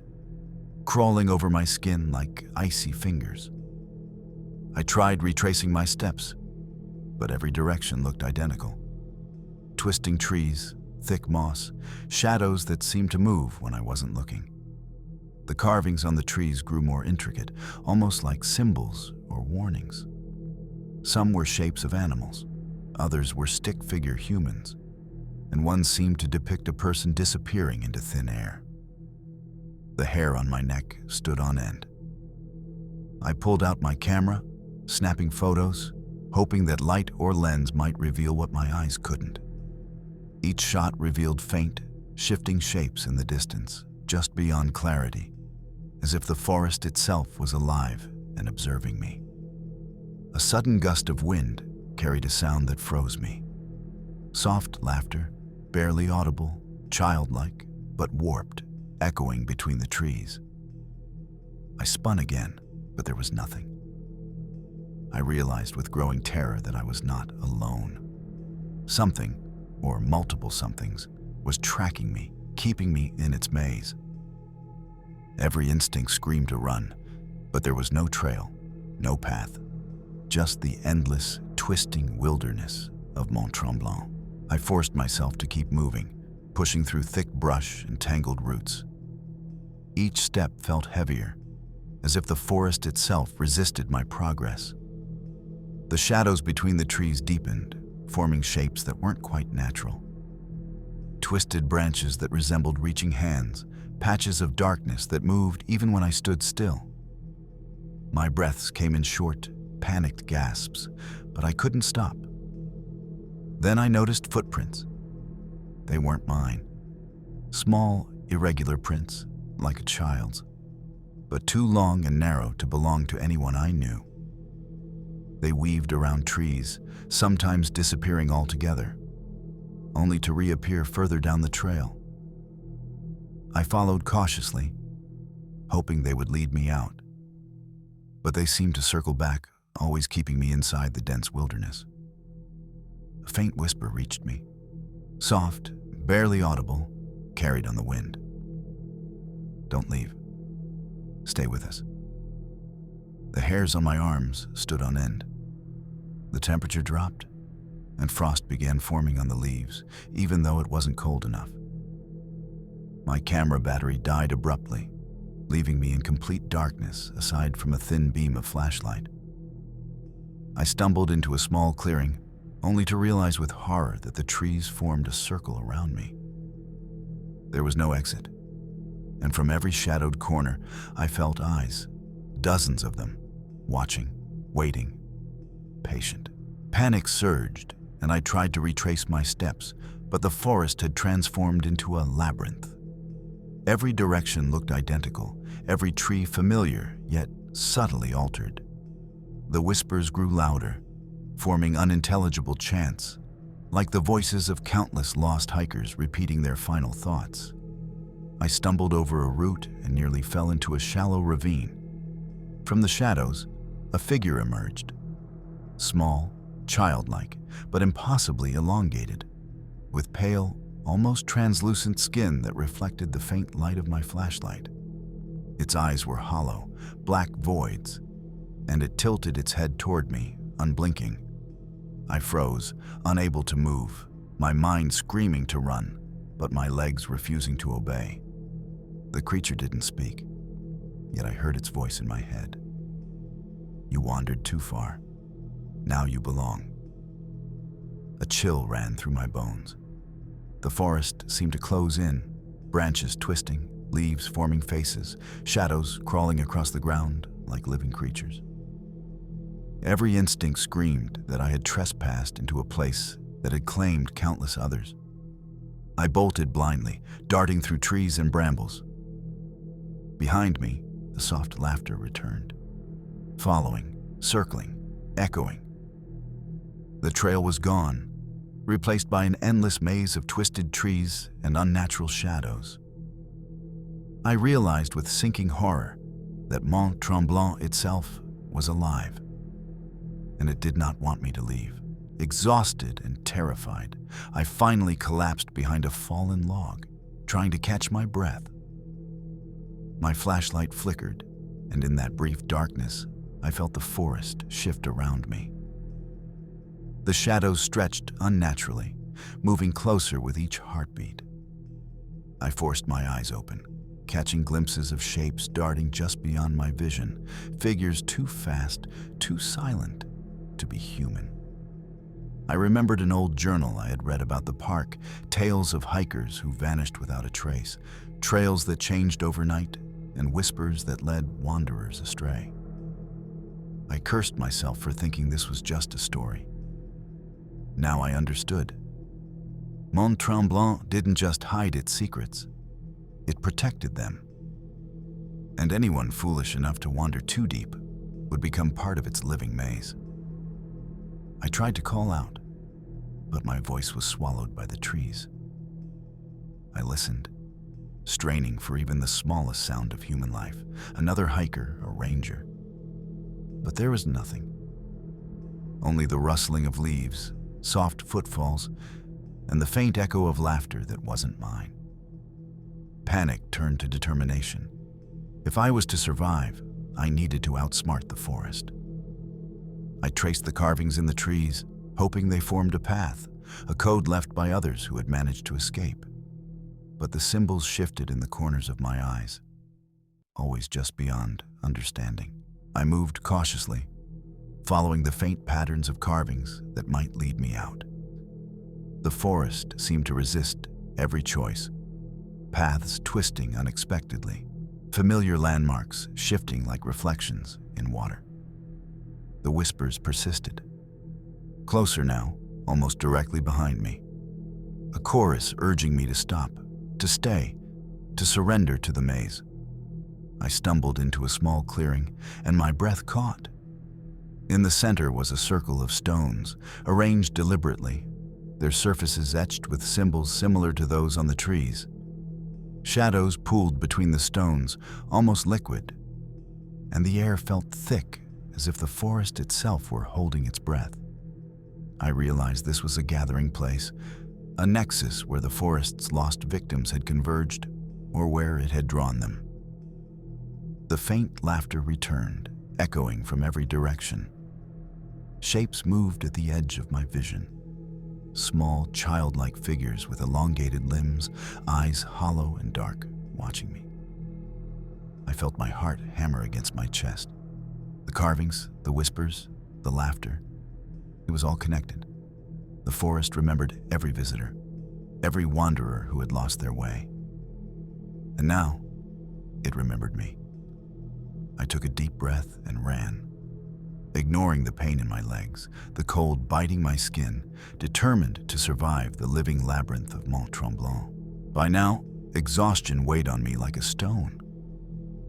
Speaker 1: crawling over my skin like icy fingers. I tried retracing my steps, but every direction looked identical. Twisting trees, thick moss, shadows that seemed to move when I wasn't looking. The carvings on the trees grew more intricate, almost like symbols or warnings. Some were shapes of animals, others were stick-figure humans, and one seemed to depict a person disappearing into thin air. The hair on my neck stood on end. I pulled out my camera, snapping photos, hoping that light or lens might reveal what my eyes couldn't. Each shot revealed faint, shifting shapes in the distance, just beyond clarity, as if the forest itself was alive and observing me. A sudden gust of wind carried a sound that froze me. Soft laughter, barely audible, childlike, but warped, echoing between the trees. I spun again, but there was nothing. I realized with growing terror that I was not alone. Something, or multiple somethings, was tracking me, keeping me in its maze. Every instinct screamed to run, but there was no trail, no path, just the endless, twisting wilderness of Mont Tremblant. I forced myself to keep moving, pushing through thick brush and tangled roots. Each step felt heavier, as if the forest itself resisted my progress. The shadows between the trees deepened, forming shapes that weren't quite natural. Twisted branches that resembled reaching hands, patches of darkness that moved even when I stood still. My breaths came in short, panicked gasps, but I couldn't stop. Then I noticed footprints. They weren't mine. Small, irregular prints, like a child's, but too long and narrow to belong to anyone I knew. They weaved around trees, sometimes disappearing altogether, only to reappear further down the trail. I followed cautiously, hoping they would lead me out, but they seemed to circle back, always keeping me inside the dense wilderness. A faint whisper reached me, soft, barely audible, carried on the wind. "Don't leave. Stay with us." The hairs on my arms stood on end. The temperature dropped, and frost began forming on the leaves, even though it wasn't cold enough. My camera battery died abruptly, leaving me in complete darkness aside from a thin beam of flashlight. I stumbled into a small clearing, only to realize with horror that the trees formed a circle around me. There was no exit, and from every shadowed corner, I felt eyes, dozens of them, watching, waiting, patient. Panic surged, and I tried to retrace my steps, but the forest had transformed into a labyrinth. Every direction looked identical, every tree familiar, yet subtly altered. The whispers grew louder, forming unintelligible chants, like the voices of countless lost hikers repeating their final thoughts. I stumbled over a root and nearly fell into a shallow ravine. From the shadows, a figure emerged. Small, childlike, but impossibly elongated, with pale, almost translucent skin that reflected the faint light of my flashlight. Its eyes were hollow, black voids, and it tilted its head toward me, unblinking. I froze, unable to move, my mind screaming to run, but my legs refusing to obey. The creature didn't speak, yet I heard its voice in my head. "You wandered too far. Now you belong." A chill ran through my bones. The forest seemed to close in, branches twisting, leaves forming faces, shadows crawling across the ground like living creatures. Every instinct screamed that I had trespassed into a place that had claimed countless others. I bolted blindly, darting through trees and brambles. Behind me, the soft laughter returned, following, circling, echoing. The trail was gone, replaced by an endless maze of twisted trees and unnatural shadows. I realized with sinking horror that Mont Tremblant itself was alive, and it did not want me to leave. Exhausted and terrified, I finally collapsed behind a fallen log, trying to catch my breath. My flashlight flickered, and in that brief darkness, I felt the forest shift around me. The shadows stretched unnaturally, moving closer with each heartbeat. I forced my eyes open, catching glimpses of shapes darting just beyond my vision, figures too fast, too silent to be human. I remembered an old journal I had read about the park, tales of hikers who vanished without a trace, trails that changed overnight, and whispers that led wanderers astray. I cursed myself for thinking this was just a story. Now I understood. Mont Tremblant didn't just hide its secrets, it protected them. And anyone foolish enough to wander too deep would become part of its living maze. I tried to call out, but my voice was swallowed by the trees. I listened, straining for even the smallest sound of human life, another hiker, a ranger. But there was nothing. Only the rustling of leaves, soft footfalls, and the faint echo of laughter that wasn't mine. Panic turned to determination. If I was to survive, I needed to outsmart the forest. I traced the carvings in the trees, hoping they formed a path, a code left by others who had managed to escape. But the symbols shifted in the corners of my eyes, always just beyond understanding. I moved cautiously, following the faint patterns of carvings that might lead me out. The forest seemed to resist every choice, paths twisting unexpectedly, familiar landmarks shifting like reflections in water. The whispers persisted. Closer now, almost directly behind me. A chorus urging me to stop, to stay, to surrender to the maze. I stumbled into a small clearing, and my breath caught. In the center was a circle of stones, arranged deliberately, their surfaces etched with symbols similar to those on the trees. Shadows pooled between the stones, almost liquid, and the air felt thick, as if the forest itself were holding its breath. I realized this was a gathering place, a nexus where the forest's lost victims had converged, or where it had drawn them. The faint laughter returned, echoing from every direction. Shapes moved at the edge of my vision. Small, childlike figures with elongated limbs, eyes hollow and dark, watching me. I felt my heart hammer against my chest. The carvings, the whispers, the laughter, it was all connected. The forest remembered every visitor, every wanderer who had lost their way. And now, it remembered me. I took a deep breath and ran, ignoring the pain in my legs, the cold biting my skin, determined to survive the living labyrinth of Mont Tremblant. By now, exhaustion weighed on me like a stone.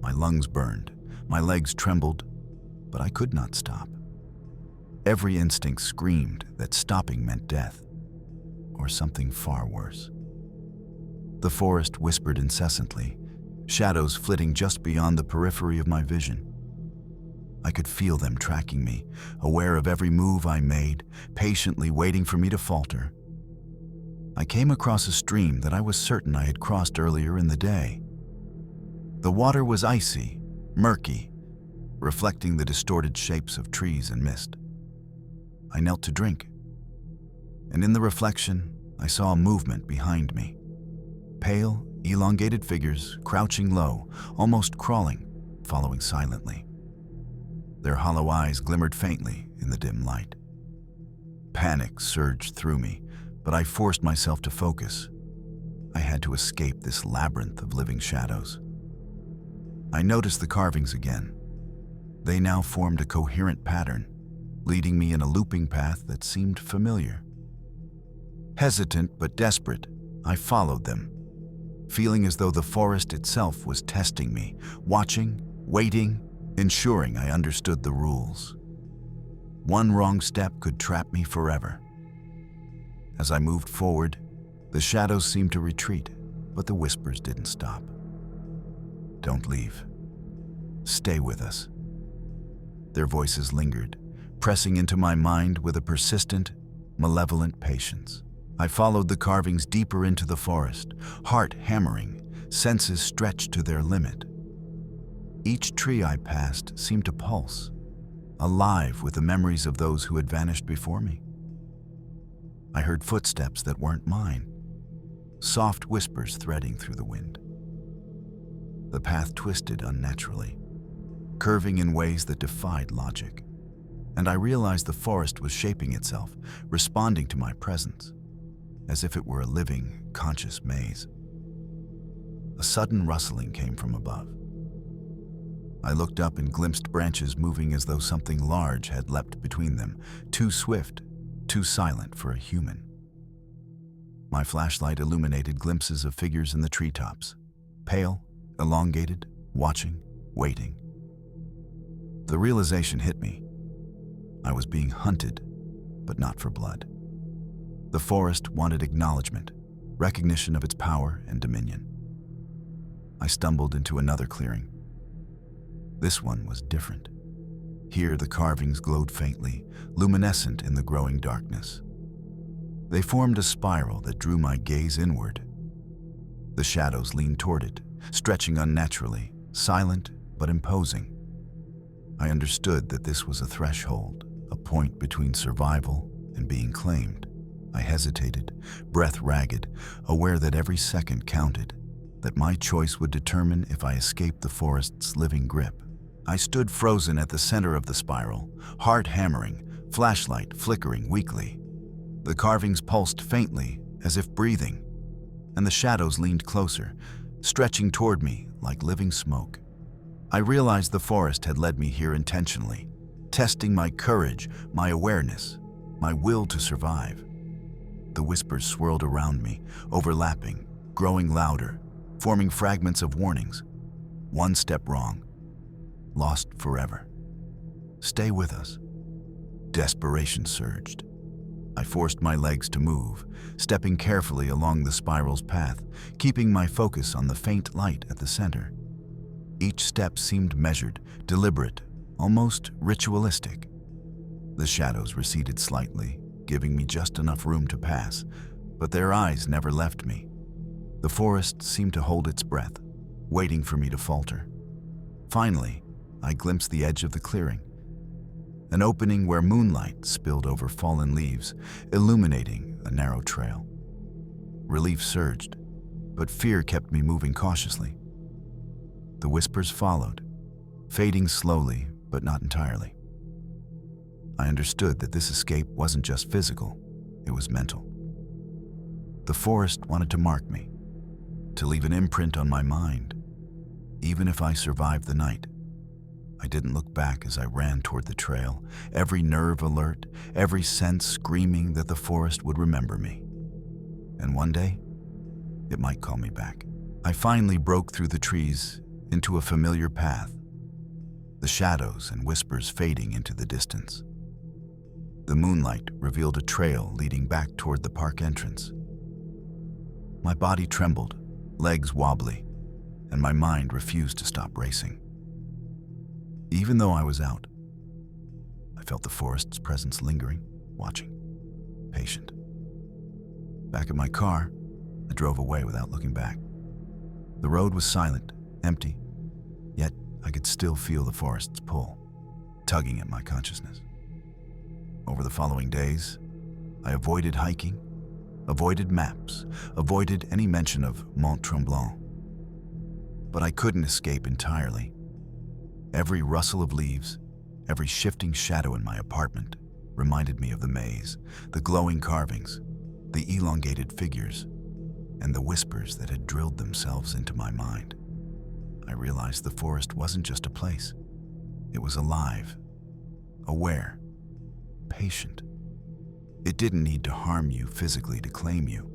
Speaker 1: My lungs burned, my legs trembled, but I could not stop. Every instinct screamed that stopping meant death, or something far worse. The forest whispered incessantly, shadows flitting just beyond the periphery of my vision. I could feel them tracking me, aware of every move I made, patiently waiting for me to falter. I came across a stream that I was certain I had crossed earlier in the day. The water was icy, murky, reflecting the distorted shapes of trees and mist. I knelt to drink, and in the reflection, I saw a movement behind me. Pale, elongated figures, crouching low, almost crawling, following silently. Their hollow eyes glimmered faintly in the dim light. Panic surged through me, but I forced myself to focus. I had to escape this labyrinth of living shadows. I noticed the carvings again. They now formed a coherent pattern, leading me in a looping path that seemed familiar. Hesitant but desperate, I followed them, feeling as though the forest itself was testing me, watching, waiting, ensuring I understood the rules. One wrong step could trap me forever. As I moved forward, the shadows seemed to retreat, but the whispers didn't stop. "Don't leave. Stay with us." Their voices lingered, pressing into my mind with a persistent, malevolent patience. I followed the carvings deeper into the forest, heart hammering, senses stretched to their limit. Each tree I passed seemed to pulse, alive with the memories of those who had vanished before me. I heard footsteps that weren't mine, soft whispers threading through the wind. The path twisted unnaturally, curving in ways that defied logic, and I realized the forest was shaping itself, responding to my presence, as if it were a living, conscious maze. A sudden rustling came from above. I looked up and glimpsed branches moving as though something large had leapt between them, too swift, too silent for a human. My flashlight illuminated glimpses of figures in the treetops, pale, elongated, watching, waiting. The realization hit me. I was being hunted, but not for blood. The forest wanted acknowledgement, recognition of its power and dominion. I stumbled into another clearing. This one was different. Here the carvings glowed faintly, luminescent in the growing darkness. They formed a spiral that drew my gaze inward. The shadows leaned toward it, stretching unnaturally, silent but imposing. I understood that this was a threshold, a point between survival and being claimed. I hesitated, breath ragged, aware that every second counted, that my choice would determine if I escaped the forest's living grip. I stood frozen at the center of the spiral, heart hammering, flashlight flickering weakly. The carvings pulsed faintly, as if breathing, and the shadows leaned closer, stretching toward me like living smoke. I realized the forest had led me here intentionally, testing my courage, my awareness, my will to survive. The whispers swirled around me, overlapping, growing louder, forming fragments of warnings. One step wrong, lost forever. Stay with us. Desperation surged. I forced my legs to move, stepping carefully along the spiral's path, keeping my focus on the faint light at the center. Each step seemed measured, deliberate, almost ritualistic. The shadows receded slightly, giving me just enough room to pass, but their eyes never left me. The forest seemed to hold its breath, waiting for me to falter. Finally, I glimpsed the edge of the clearing, an opening where moonlight spilled over fallen leaves, illuminating a narrow trail. Relief surged, but fear kept me moving cautiously. The whispers followed, fading slowly but not entirely. I understood that this escape wasn't just physical. it was mental. The forest wanted to mark me, to leave an imprint on my mind, even if I survived the night. I didn't look back as I ran toward the trail, every nerve alert, every sense screaming that the forest would remember me. And one day, it might call me back. I finally broke through the trees into a familiar path, the shadows and whispers fading into the distance. The moonlight revealed a trail leading back toward the park entrance. My body trembled, legs wobbly, and my mind refused to stop racing. Even though I was out, I felt the forest's presence lingering, watching, patient. Back at my car, I drove away without looking back. The road was silent, empty, yet I could still feel the forest's pull, tugging at my consciousness. Over the following days, I avoided hiking, avoided maps, avoided any mention of Mont Tremblant. But I couldn't escape entirely. Every rustle of leaves, every shifting shadow in my apartment reminded me of the maze, the glowing carvings, the elongated figures, and the whispers that had drilled themselves into my mind. I realized the forest wasn't just a place. It was alive, aware, patient. It didn't need to harm you physically to claim you.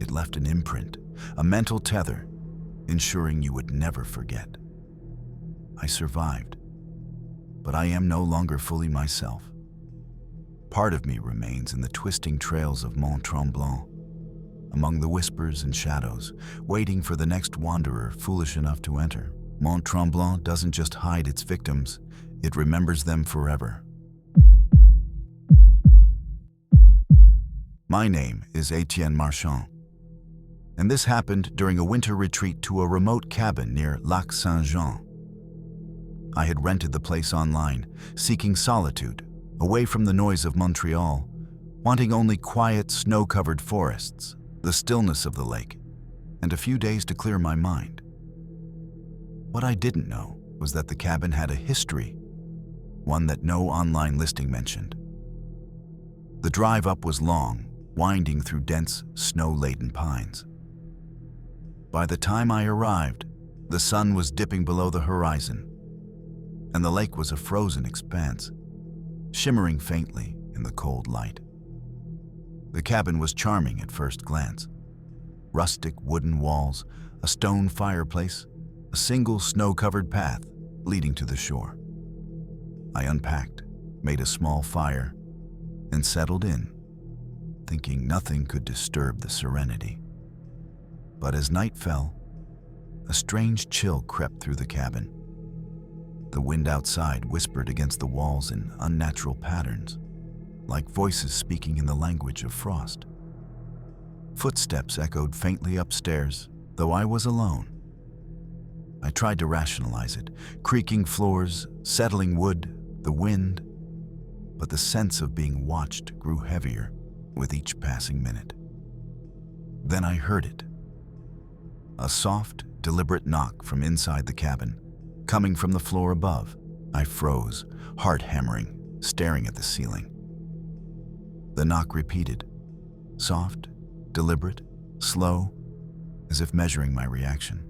Speaker 1: It left an imprint, a mental tether, ensuring you would never forget. I survived, but I am no longer fully myself. Part of me remains in the twisting trails of Mont Tremblant, among the whispers and shadows, waiting for the next wanderer foolish enough to enter. Mont Tremblant doesn't just hide its victims, it remembers them forever. My name is Etienne Marchand, and this happened during a winter retreat to a remote cabin near Lac Saint-Jean. I had rented the place online, seeking solitude, away from the noise of Montreal, wanting only quiet, snow-covered forests, the stillness of the lake, and a few days to clear my mind. What I didn't know was that the cabin had a history, one that no online listing mentioned. The drive up was long, winding through dense, snow-laden pines. By the time I arrived, the sun was dipping below the horizon, and the lake was a frozen expanse, shimmering faintly in the cold light. The cabin was charming at first glance. Rustic wooden walls, a stone fireplace, a single snow-covered path leading to the shore. I unpacked, made a small fire, and settled in, thinking nothing could disturb the serenity. But as night fell, a strange chill crept through the cabin. The wind outside whispered against the walls in unnatural patterns, like voices speaking in the language of frost. Footsteps echoed faintly upstairs, though I was alone. I tried to rationalize it, creaking floors, settling wood, the wind, but the sense of being watched grew heavier with each passing minute. Then I heard it. A soft, deliberate knock from inside the cabin, coming from the floor above. I froze, heart hammering, staring at the ceiling. The knock repeated, soft, deliberate, slow, as if measuring my reaction.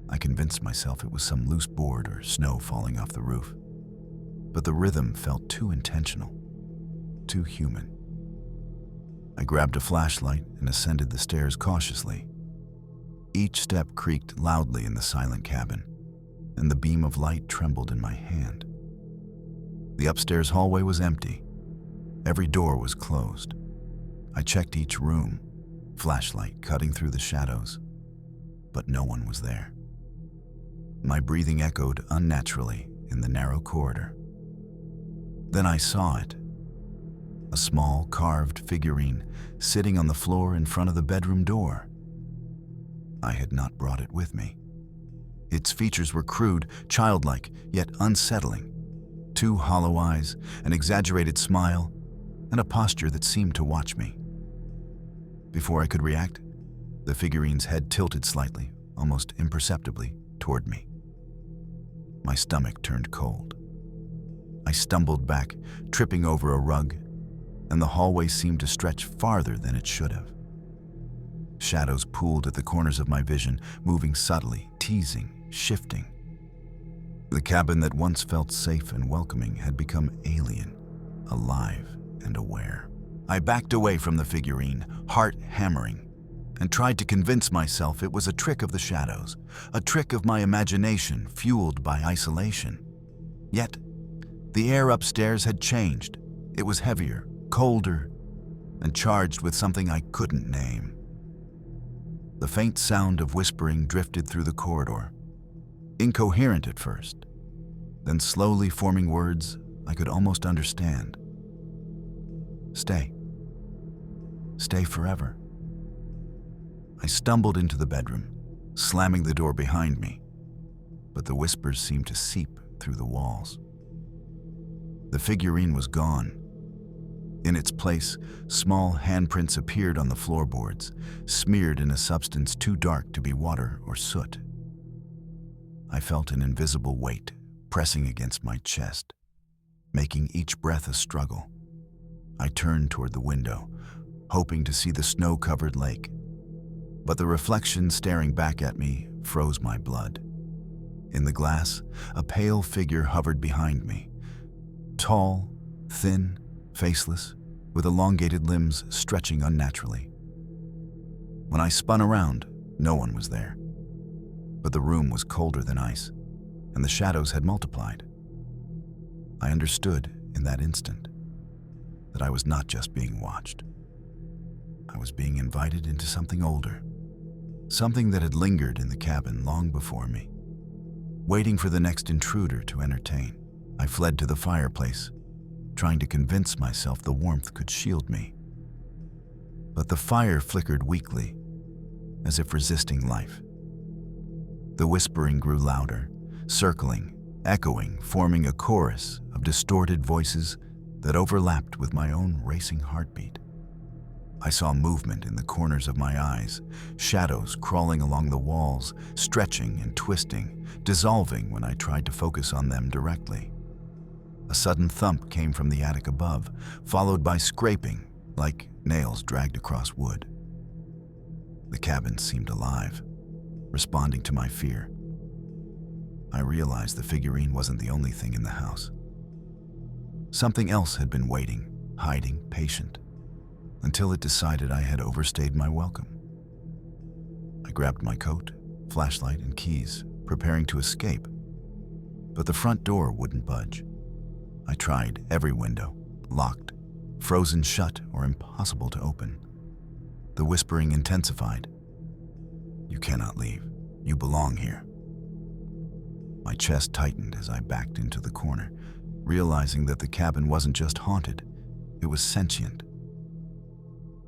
Speaker 1: I convinced myself it was some loose board or snow falling off the roof, but the rhythm felt too intentional, too human. I grabbed a flashlight and ascended the stairs cautiously. Each step creaked loudly in the silent cabin, and the beam of light trembled in my hand. The upstairs hallway was empty. Every door was closed. I checked each room, flashlight cutting through the shadows, but no one was there. My breathing echoed unnaturally in the narrow corridor. Then I saw it. A small carved figurine sitting on the floor in front of the bedroom door. I had not brought it with me. Its features were crude, childlike, yet unsettling. Two hollow eyes, an exaggerated smile, and a posture that seemed to watch me. Before I could react, the figurine's head tilted slightly, almost imperceptibly, toward me. My stomach turned cold. I stumbled back, tripping over a rug, and the hallway seemed to stretch farther than it should have. Shadows pooled at the corners of my vision, moving subtly, teasing, shifting. The cabin that once felt safe and welcoming had become alien, alive and aware. I backed away from the figurine, heart hammering, and tried to convince myself it was a trick of the shadows, a trick of my imagination fueled by isolation. Yet, the air upstairs had changed. It was heavier, colder, and charged with something I couldn't name. The faint sound of whispering drifted through the corridor, incoherent at first, then slowly forming words I could almost understand. Stay. Stay forever. I stumbled into the bedroom, slamming the door behind me, but the whispers seemed to seep through the walls. The figurine was gone. In its place, small handprints appeared on the floorboards, smeared in a substance too dark to be water or soot. I felt an invisible weight pressing against my chest, making each breath a struggle. I turned toward the window, hoping to see the snow-covered lake, but the reflection staring back at me froze my blood. In the glass, a pale figure hovered behind me, tall, thin, faceless, with elongated limbs stretching unnaturally. When I spun around, no one was there, but the room was colder than ice, and the shadows had multiplied. I understood in that instant that I was not just being watched. I was being invited into something older, something that had lingered in the cabin long before me, waiting for the next intruder to entertain. I fled to the fireplace, trying to convince myself the warmth could shield me. But the fire flickered weakly, as if resisting life. The whispering grew louder, circling, echoing, forming a chorus of distorted voices that overlapped with my own racing heartbeat. I saw movement in the corners of my eyes, shadows crawling along the walls, stretching and twisting, dissolving when I tried to focus on them directly. A sudden thump came from the attic above, followed by scraping, like nails dragged across wood. The cabin seemed alive, responding to my fear. I realized the figurine wasn't the only thing in the house. Something else had been waiting, hiding, patient, until it decided I had overstayed my welcome. I grabbed my coat, flashlight, and keys, preparing to escape, but the front door wouldn't budge. I tried every window, locked, frozen shut, or impossible to open. The whispering intensified. "You cannot leave. You belong here." My chest tightened as I backed into the corner, realizing that the cabin wasn't just haunted, it was sentient.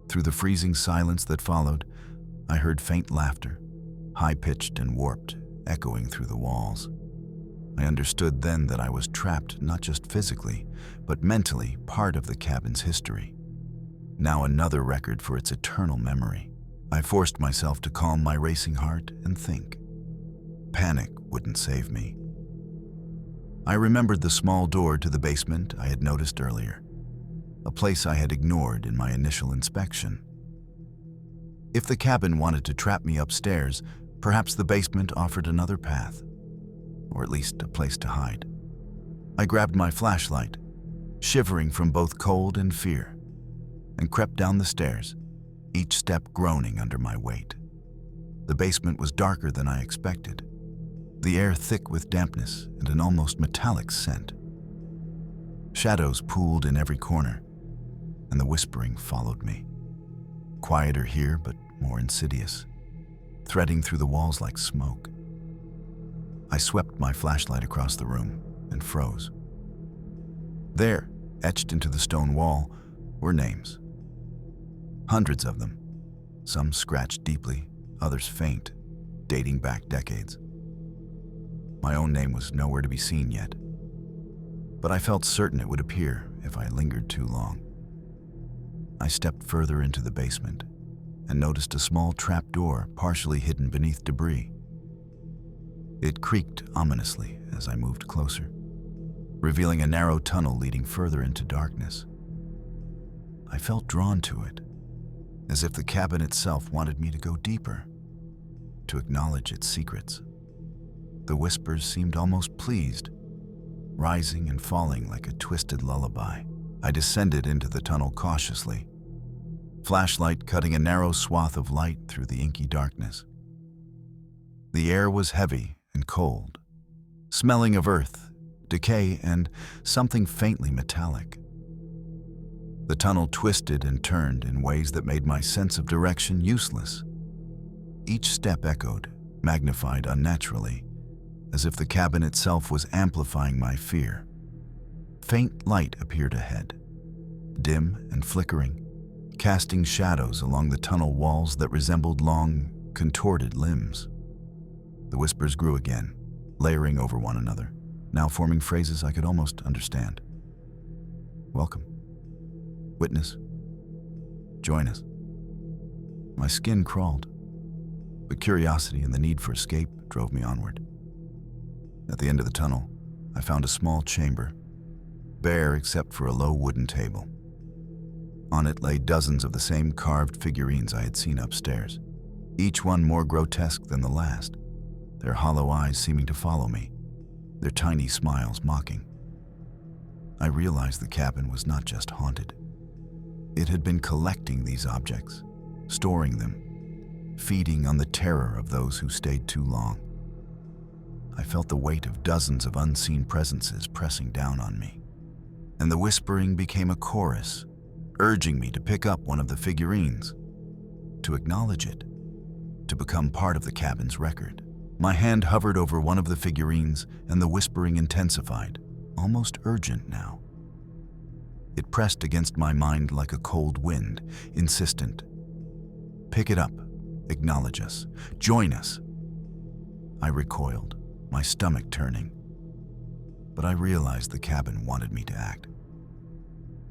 Speaker 1: Through the freezing silence that followed, I heard faint laughter, high-pitched and warped, echoing through the walls. I understood then that I was trapped not just physically, but mentally part of the cabin's history. Now another record for its eternal memory. I forced myself to calm my racing heart and think. Panic wouldn't save me. I remembered the small door to the basement I had noticed earlier, a place I had ignored in my initial inspection. If the cabin wanted to trap me upstairs, perhaps the basement offered another path, or at least a place to hide. I grabbed my flashlight, shivering from both cold and fear, and crept down the stairs, each step groaning under my weight. The basement was darker than I expected, the air thick with dampness and an almost metallic scent. Shadows pooled in every corner, and the whispering followed me. Quieter here, but more insidious, threading through the walls like smoke. I swept my flashlight across the room and froze. There, etched into the stone wall, were names. Hundreds of them, some scratched deeply, others faint, dating back decades. My own name was nowhere to be seen yet, but I felt certain it would appear if I lingered too long. I stepped further into the basement and noticed a small trap door partially hidden beneath debris. It creaked ominously as I moved closer, revealing a narrow tunnel leading further into darkness. I felt drawn to it, as if the cabin itself wanted me to go deeper, to acknowledge its secrets. The whispers seemed almost pleased, rising and falling like a twisted lullaby. I descended into the tunnel cautiously, flashlight cutting a narrow swath of light through the inky darkness. The air was heavy and cold, smelling of earth, decay, and something faintly metallic. The tunnel twisted and turned in ways that made my sense of direction useless. Each step echoed, magnified unnaturally, as if the cabin itself was amplifying my fear. Faint light appeared ahead, dim and flickering, casting shadows along the tunnel walls that resembled long, contorted limbs. The whispers grew again, layering over one another, now forming phrases I could almost understand. Welcome. Witness. Join us. My skin crawled, but curiosity and the need for escape drove me onward. At the end of the tunnel, I found a small chamber, bare except for a low wooden table. On it lay dozens of the same carved figurines I had seen upstairs, each one more grotesque than the last, their hollow eyes seeming to follow me, their tiny smiles mocking. I realized the cabin was not just haunted. It had been collecting these objects, storing them, feeding on the terror of those who stayed too long. I felt the weight of dozens of unseen presences pressing down on me, and the whispering became a chorus, urging me to pick up one of the figurines, to acknowledge it, to become part of the cabin's record. My hand hovered over one of the figurines, and the whispering intensified, almost urgent now. It pressed against my mind like a cold wind, insistent. Pick it up, acknowledge us, join us. I recoiled, my stomach turning. But I realized the cabin wanted me to act.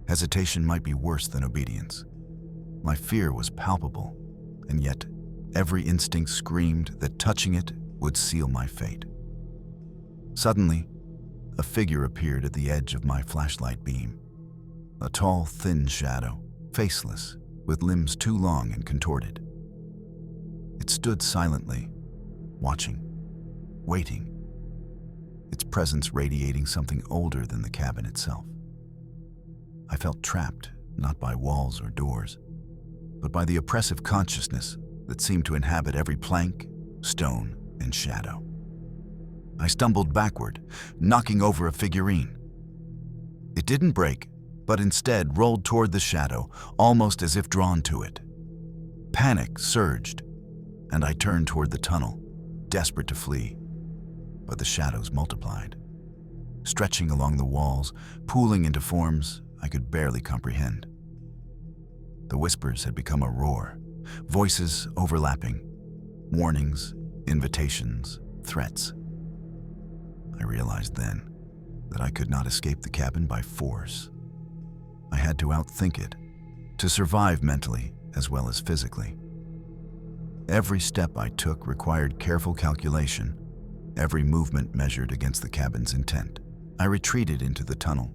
Speaker 1: Hesitation might be worse than obedience. My fear was palpable, and yet every instinct screamed that touching it would seal my fate. Suddenly, a figure appeared at the edge of my flashlight beam. A tall, thin shadow, faceless, with limbs too long and contorted. It stood silently, watching, waiting, its presence radiating something older than the cabin itself. I felt trapped, not by walls or doors, but by the oppressive consciousness that seemed to inhabit every plank, stone, and shadow. I stumbled backward, knocking over a figurine. It didn't break, but instead rolled toward the shadow, almost as if drawn to it. Panic surged, and I turned toward the tunnel, desperate to flee. But the shadows multiplied, stretching along the walls, pooling into forms I could barely comprehend. The whispers had become a roar, voices overlapping, warnings, invitations, threats. I realized then that I could not escape the cabin by force. I had to outthink it, to survive mentally as well as physically. Every step I took required careful calculation, every movement measured against the cabin's intent. I retreated into the tunnel,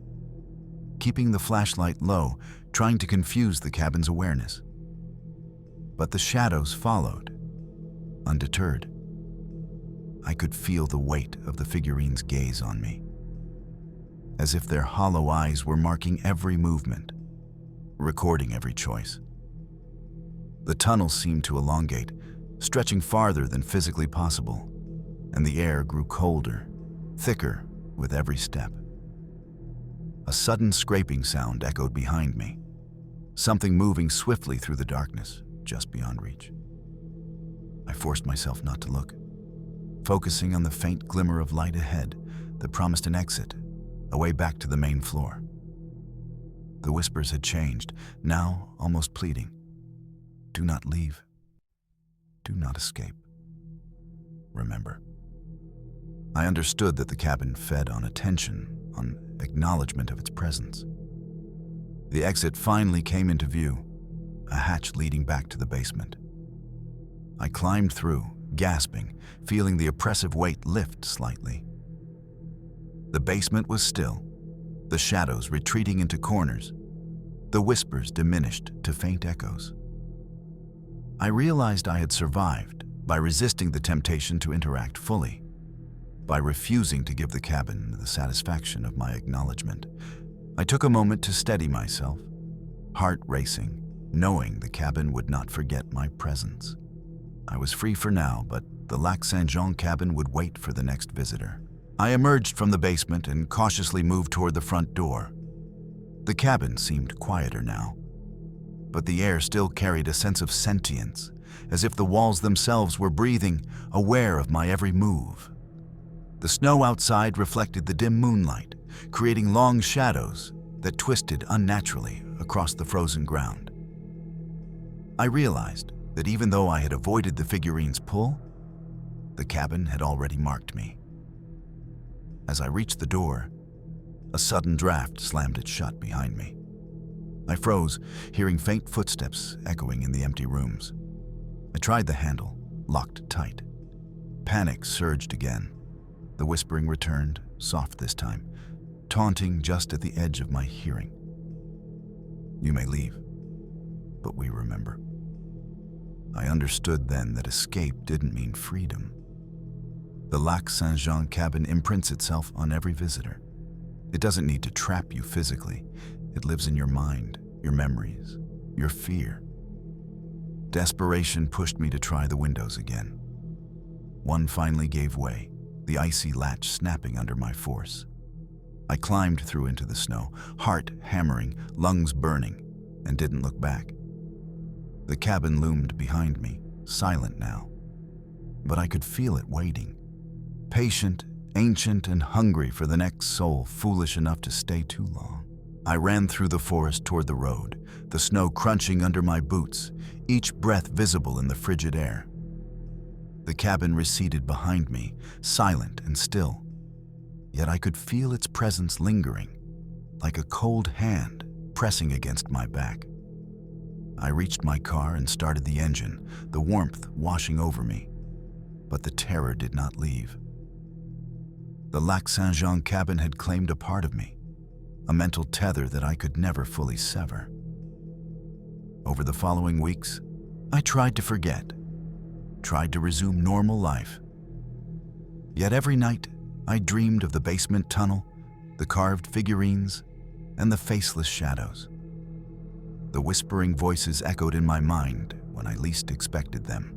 Speaker 1: keeping the flashlight low, trying to confuse the cabin's awareness. But the shadows followed, undeterred. I could feel the weight of the figurine's gaze on me, as if their hollow eyes were marking every movement, recording every choice. The tunnel seemed to elongate, stretching farther than physically possible, and the air grew colder, thicker with every step. A sudden scraping sound echoed behind me, something moving swiftly through the darkness just beyond reach. I forced myself not to look, focusing on the faint glimmer of light ahead that promised an exit, a way back to the main floor. The whispers had changed, now almost pleading. Do not leave. Do not escape. Remember. I understood that the cabin fed on attention, on acknowledgement of its presence. The exit finally came into view, a hatch leading back to the basement. I climbed through, gasping, feeling the oppressive weight lift slightly. The basement was still, the shadows retreating into corners, the whispers diminished to faint echoes. I realized I had survived by resisting the temptation to interact fully, by refusing to give the cabin the satisfaction of my acknowledgement. I took a moment to steady myself, heart racing, knowing the cabin would not forget my presence. I was free for now, but the Lac Saint-Jean cabin would wait for the next visitor. I emerged from the basement and cautiously moved toward the front door. The cabin seemed quieter now, but the air still carried a sense of sentience, as if the walls themselves were breathing, aware of my every move. The snow outside reflected the dim moonlight, creating long shadows that twisted unnaturally across the frozen ground. I realized that even though I had avoided the figurine's pull, the cabin had already marked me. As I reached the door, a sudden draft slammed it shut behind me. I froze, hearing faint footsteps echoing in the empty rooms. I tried the handle, locked tight. Panic surged again. The whispering returned, soft this time, taunting just at the edge of my hearing. "You may leave, but we remember." I understood then that escape didn't mean freedom. The Lac Saint-Jean cabin imprints itself on every visitor. It doesn't need to trap you physically. It lives in your mind, your memories, your fear. Desperation pushed me to try the windows again. One finally gave way, the icy latch snapping under my force. I climbed through into the snow, heart hammering, lungs burning, and didn't look back. The cabin loomed behind me, silent now, but I could feel it waiting. Patient, ancient, and hungry for the next soul foolish enough to stay too long. I ran through the forest toward the road, the snow crunching under my boots, each breath visible in the frigid air. The cabin receded behind me, silent and still, yet I could feel its presence lingering, like a cold hand pressing against my back. I reached my car and started the engine, the warmth washing over me, but the terror did not leave. The Lac Saint-Jean cabin had claimed a part of me, a mental tether that I could never fully sever. Over the following weeks, I tried to forget, tried to resume normal life. Yet every night, I dreamed of the basement tunnel, the carved figurines, and the faceless shadows. The whispering voices echoed in my mind when I least expected them.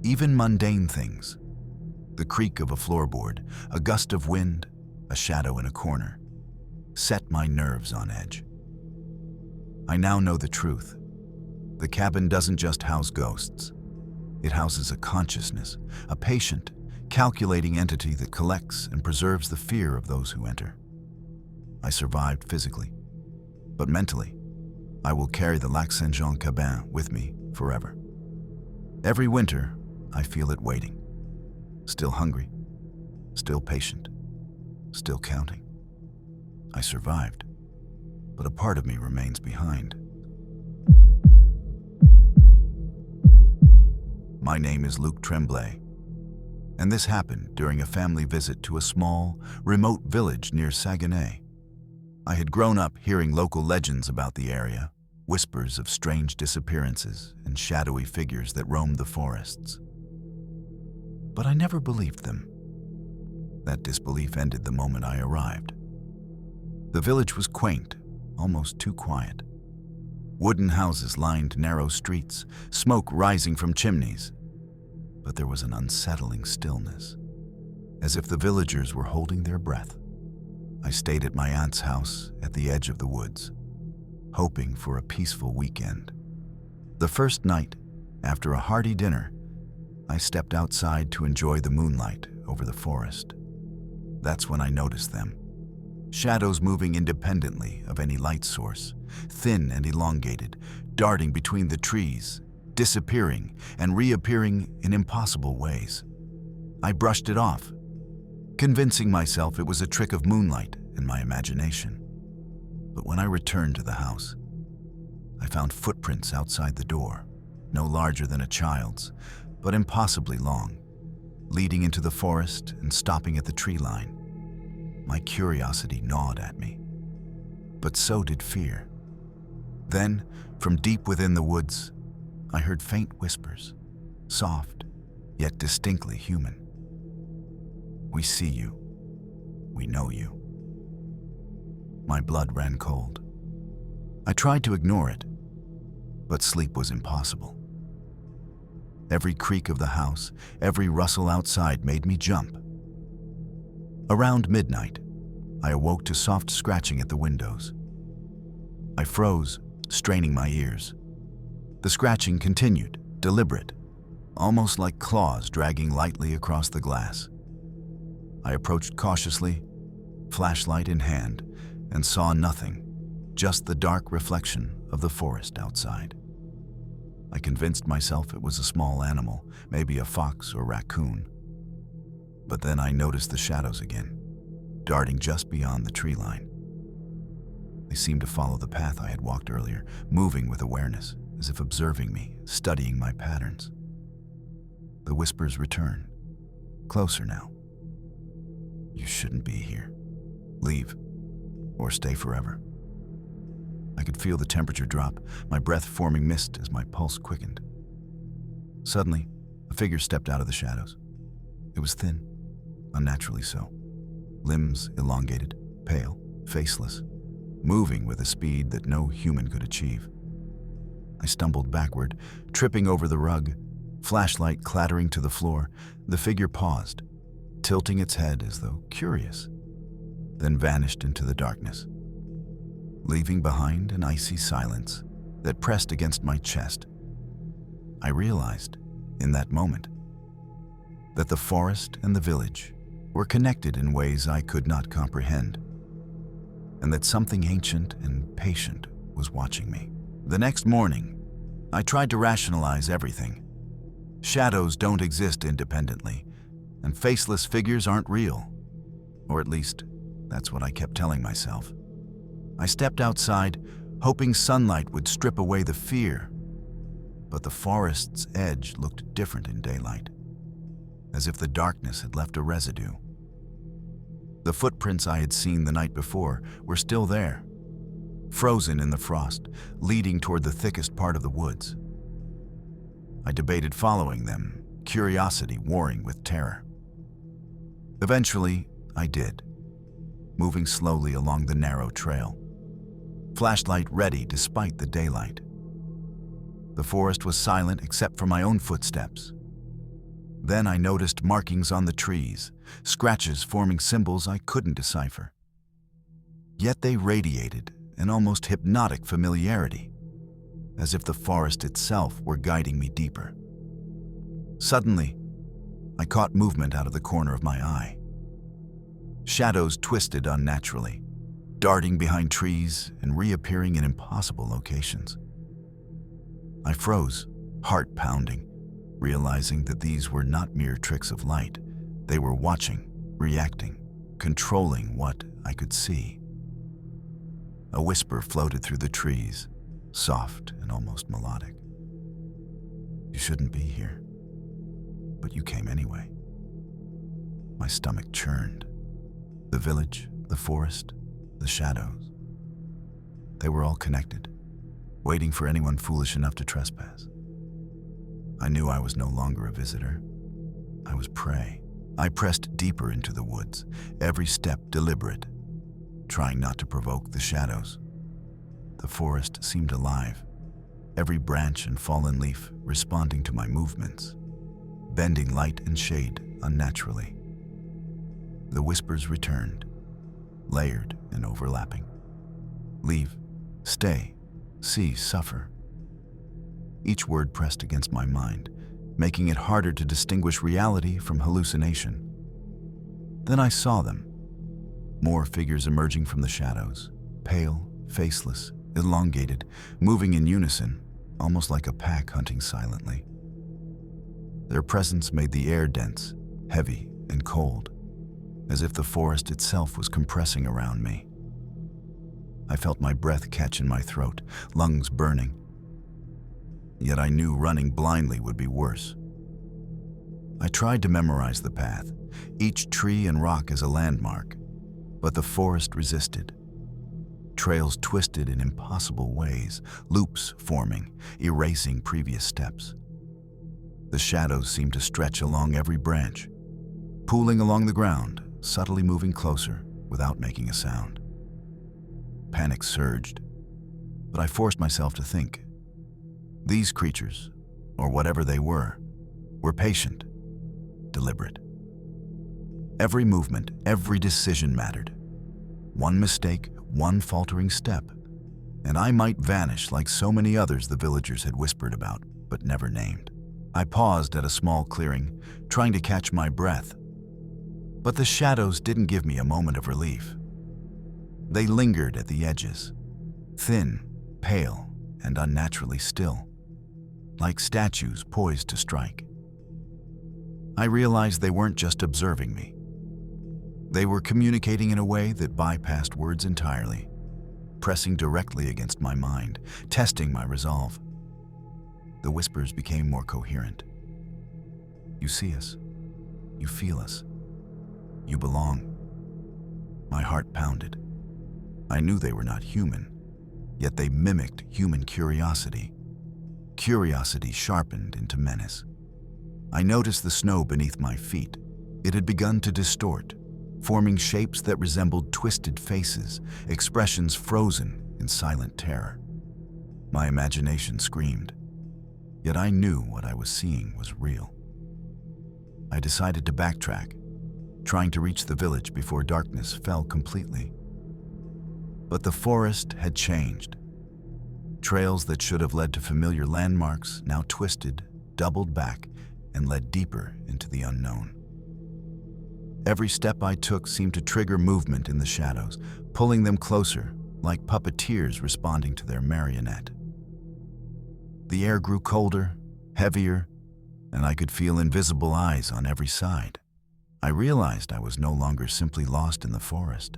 Speaker 1: Even mundane things, the creak of a floorboard, a gust of wind, a shadow in a corner, set my nerves on edge. I now know the truth. The cabin doesn't just house ghosts. It houses a consciousness, a patient, calculating entity that collects and preserves the fear of those who enter. I survived physically, but mentally, I will carry the Lac Saint-Jean cabin with me forever. Every winter, I feel it waiting. Still hungry, still patient, still counting. I survived, but a part of me remains behind. My name is Luc Tremblay, and this happened during a family visit to a small, remote village near Saguenay. I had grown up hearing local legends about the area, whispers of strange disappearances and shadowy figures that roamed the forests. But I never believed them. That disbelief ended the moment I arrived. The village was quaint, almost too quiet. Wooden houses lined narrow streets, smoke rising from chimneys. But there was an unsettling stillness, as if the villagers were holding their breath. I stayed at my aunt's house at the edge of the woods, hoping for a peaceful weekend. The first night, after a hearty dinner, I stepped outside to enjoy the moonlight over the forest. That's when I noticed them. Shadows moving independently of any light source, thin and elongated, darting between the trees, disappearing and reappearing in impossible ways. I brushed it off, convincing myself it was a trick of moonlight and my imagination. But when I returned to the house, I found footprints outside the door, no larger than a child's, but impossibly long, leading into the forest and stopping at the tree line. My curiosity gnawed at me, but so did fear. Then, from deep within the woods, I heard faint whispers, soft, yet distinctly human. "We see you. We know you." My blood ran cold. I tried to ignore it, but sleep was impossible. Every creak of the house, every rustle outside made me jump. Around midnight, I awoke to soft scratching at the windows. I froze, straining my ears. The scratching continued, deliberate, almost like claws dragging lightly across the glass. I approached cautiously, flashlight in hand, and saw nothing, just the dark reflection of the forest outside. I convinced myself it was a small animal, maybe a fox or raccoon. But then I noticed the shadows again, darting just beyond the tree line. They seemed to follow the path I had walked earlier, moving with awareness, as if observing me, studying my patterns. The whispers returned, closer now. "You shouldn't be here. Leave, or stay forever." I could feel the temperature drop, my breath forming mist as my pulse quickened. Suddenly, a figure stepped out of the shadows. It was thin, unnaturally so. Limbs elongated, pale, faceless, moving with a speed that no human could achieve. I stumbled backward, tripping over the rug, flashlight clattering to the floor. The figure paused, tilting its head as though curious, then vanished into the darkness, leaving behind an icy silence that pressed against my chest. I realized, in that moment, that the forest and the village were connected in ways I could not comprehend, and that something ancient and patient was watching me. The next morning, I tried to rationalize everything. Shadows don't exist independently, and faceless figures aren't real. Or at least, that's what I kept telling myself. I stepped outside, hoping sunlight would strip away the fear. But the forest's edge looked different in daylight, as if the darkness had left a residue. The footprints I had seen the night before were still there, frozen in the frost, leading toward the thickest part of the woods. I debated following them, curiosity warring with terror. Eventually, I did, moving slowly along the narrow trail, flashlight ready despite the daylight. The forest was silent except for my own footsteps. Then I noticed markings on the trees, scratches forming symbols I couldn't decipher. Yet they radiated an almost hypnotic familiarity, as if the forest itself were guiding me deeper. Suddenly, I caught movement out of the corner of my eye. Shadows twisted unnaturally, darting behind trees and reappearing in impossible locations. I froze, heart pounding, realizing that these were not mere tricks of light. They were watching, reacting, controlling what I could see. A whisper floated through the trees, soft and almost melodic. "You shouldn't be here, but you came anyway." My stomach churned. The village, the forest, the shadows. They were all connected, waiting for anyone foolish enough to trespass. I knew I was no longer a visitor. I was prey. I pressed deeper into the woods, every step deliberate, trying not to provoke the shadows. The forest seemed alive, every branch and fallen leaf responding to my movements, bending light and shade unnaturally. The whispers returned, layered and overlapping. "Leave, stay, see, suffer." Each word pressed against my mind, making it harder to distinguish reality from hallucination. Then I saw them. More figures emerging from the shadows, pale, faceless, elongated, moving in unison, almost like a pack hunting silently. Their presence made the air dense, heavy, and cold, as if the forest itself was compressing around me. I felt my breath catch in my throat, lungs burning. Yet I knew running blindly would be worse. I tried to memorize the path, each tree and rock as a landmark, but the forest resisted. trails twisted in impossible ways, loops forming, erasing previous steps. The shadows seemed to stretch along every branch, pooling along the ground, subtly moving closer without making a sound. Panic surged, but I forced myself to think. These creatures, or whatever they were patient, deliberate. Every movement, every decision mattered. One mistake, one faltering step, and I might vanish like so many others the villagers had whispered about, but never named. I paused at a small clearing, trying to catch my breath. But the shadows didn't give me a moment of relief. They lingered at the edges, thin, pale, and unnaturally still, like statues poised to strike. I realized they weren't just observing me. They were communicating in a way that bypassed words entirely, pressing directly against my mind, testing my resolve. The whispers became more coherent. You see us. You feel us. You belong. My heart pounded. I knew they were not human, yet they mimicked human curiosity. Curiosity sharpened into menace. I noticed the snow beneath my feet. It had begun to distort, forming shapes that resembled twisted faces, expressions frozen in silent terror. My imagination screamed, yet I knew what I was seeing was real. I decided to backtrack, trying to reach the village before darkness fell completely. But the forest had changed. Trails that should have led to familiar landmarks now twisted, doubled back, and led deeper into the unknown. Every step I took seemed to trigger movement in the shadows, pulling them closer, like puppeteers responding to their marionette. The air grew colder, heavier, and I could feel invisible eyes on every side. I realized I was no longer simply lost in the forest.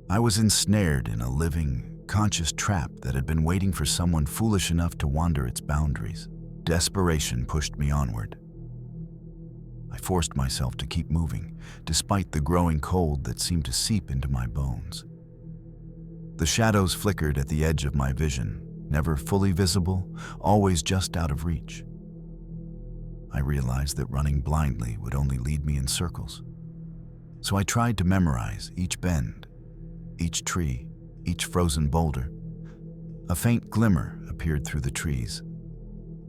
Speaker 1: I was ensnared in a living, conscious trap that had been waiting for someone foolish enough to wander its boundaries. Desperation pushed me onward. I forced myself to keep moving, despite the growing cold that seemed to seep into my bones. The shadows flickered at the edge of my vision, never fully visible, always just out of reach. I realized that running blindly would only lead me in circles. So I tried to memorize each bend, each tree, each frozen boulder. A faint glimmer appeared through the trees.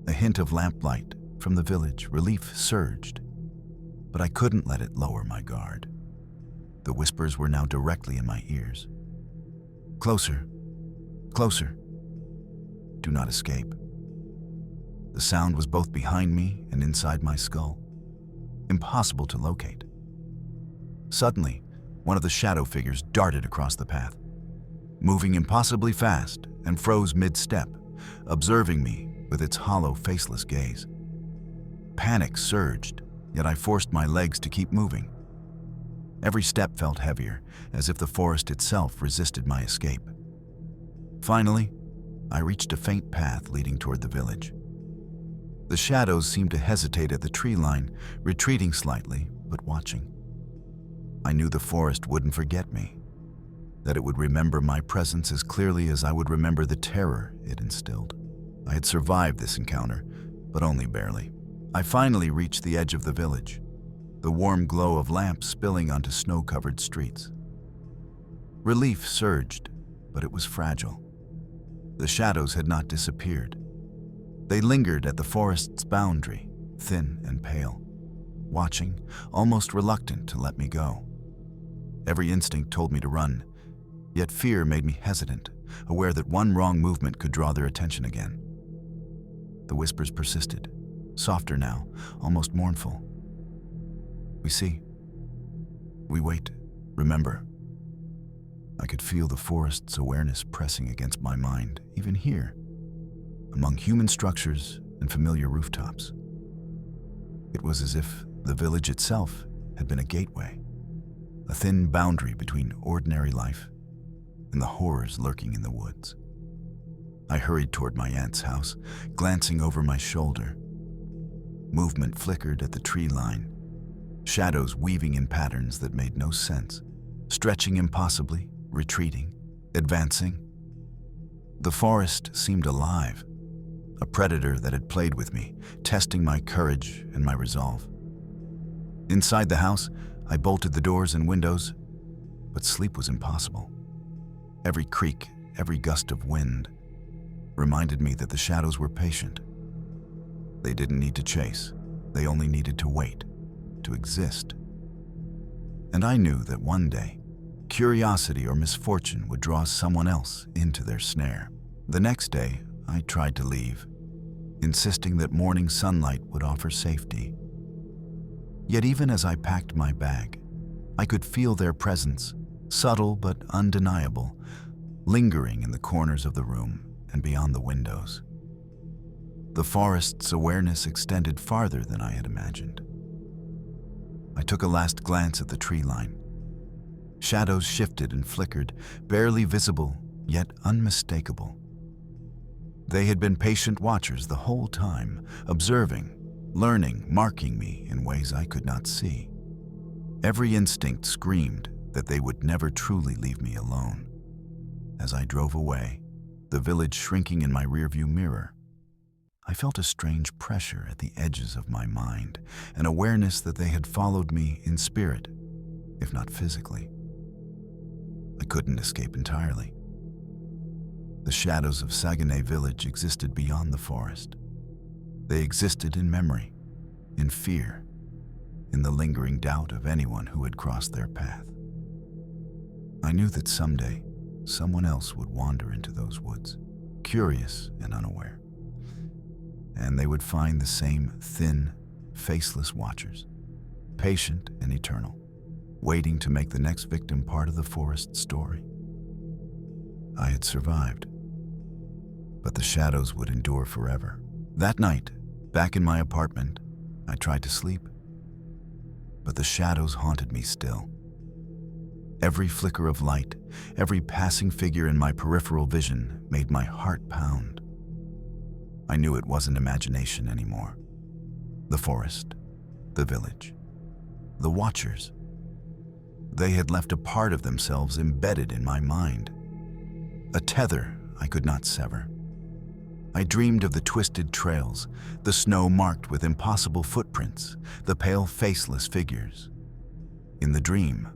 Speaker 1: A hint of lamplight from the village. Relief surged, but I couldn't let it lower my guard. The whispers were now directly in my ears. Closer, closer. Do not escape. The sound was both behind me and inside my skull. Impossible to locate. Suddenly, one of the shadow figures darted across the path, moving impossibly fast, and froze mid-step, observing me with its hollow, faceless gaze. Panic surged, yet I forced my legs to keep moving. Every step felt heavier, as if the forest itself resisted my escape. Finally, I reached a faint path leading toward the village. The shadows seemed to hesitate at the tree line, retreating slightly, but watching. I knew the forest wouldn't forget me, that it would remember my presence as clearly as I would remember the terror it instilled. I had survived this encounter, but only barely. I finally reached the edge of the village, the warm glow of lamps spilling onto snow-covered streets. Relief surged, but it was fragile. The shadows had not disappeared. They lingered at the forest's boundary, thin and pale, watching, almost reluctant to let me go. Every instinct told me to run, yet fear made me hesitant, aware that one wrong movement could draw their attention again. The whispers persisted, softer now, almost mournful. We see. We wait. Remember. I could feel the forest's awareness pressing against my mind, even here, among human structures and familiar rooftops. It was as if the village itself had been a gateway, a thin boundary between ordinary life and the horrors lurking in the woods. I hurried toward my aunt's house, glancing over my shoulder. Movement flickered at the tree line, shadows weaving in patterns that made no sense, stretching impossibly, retreating, advancing. The forest seemed alive, a predator that had played with me, testing my courage and my resolve. Inside the house, I bolted the doors and windows, but sleep was impossible. Every creak, every gust of wind reminded me that the shadows were patient. They didn't need to chase. They only needed to wait, to exist. And I knew that one day, curiosity or misfortune would draw someone else into their snare. The next day, I tried to leave, insisting that morning sunlight would offer safety. Yet even as I packed my bag, I could feel their presence, subtle but undeniable, lingering in the corners of the room and beyond the windows. The forest's awareness extended farther than I had imagined. I took a last glance at the tree line. Shadows shifted and flickered, barely visible, yet unmistakable. They had been patient watchers the whole time, observing, learning, marking me in ways I could not see. Every instinct screamed that they would never truly leave me alone. As I drove away, the village shrinking in my rearview mirror, I felt a strange pressure at the edges of my mind, an awareness that they had followed me in spirit, if not physically. I couldn't escape entirely. The shadows of Saguenay village existed beyond the forest. They existed in memory, in fear, in the lingering doubt of anyone who had crossed their path. I knew that someday, someone else would wander into those woods, curious and unaware. And they would find the same thin, faceless watchers, patient and eternal, waiting to make the next victim part of the forest story. I had survived, but the shadows would endure forever. That night, back in my apartment, I tried to sleep, but the shadows haunted me still. Every flicker of light, every passing figure in my peripheral vision made my heart pound. I knew it wasn't imagination anymore. The forest, the village, the watchers. They had left a part of themselves embedded in my mind, a tether I could not sever. I dreamed of the twisted trails, the snow marked with impossible footprints, the pale faceless figures. In the dream,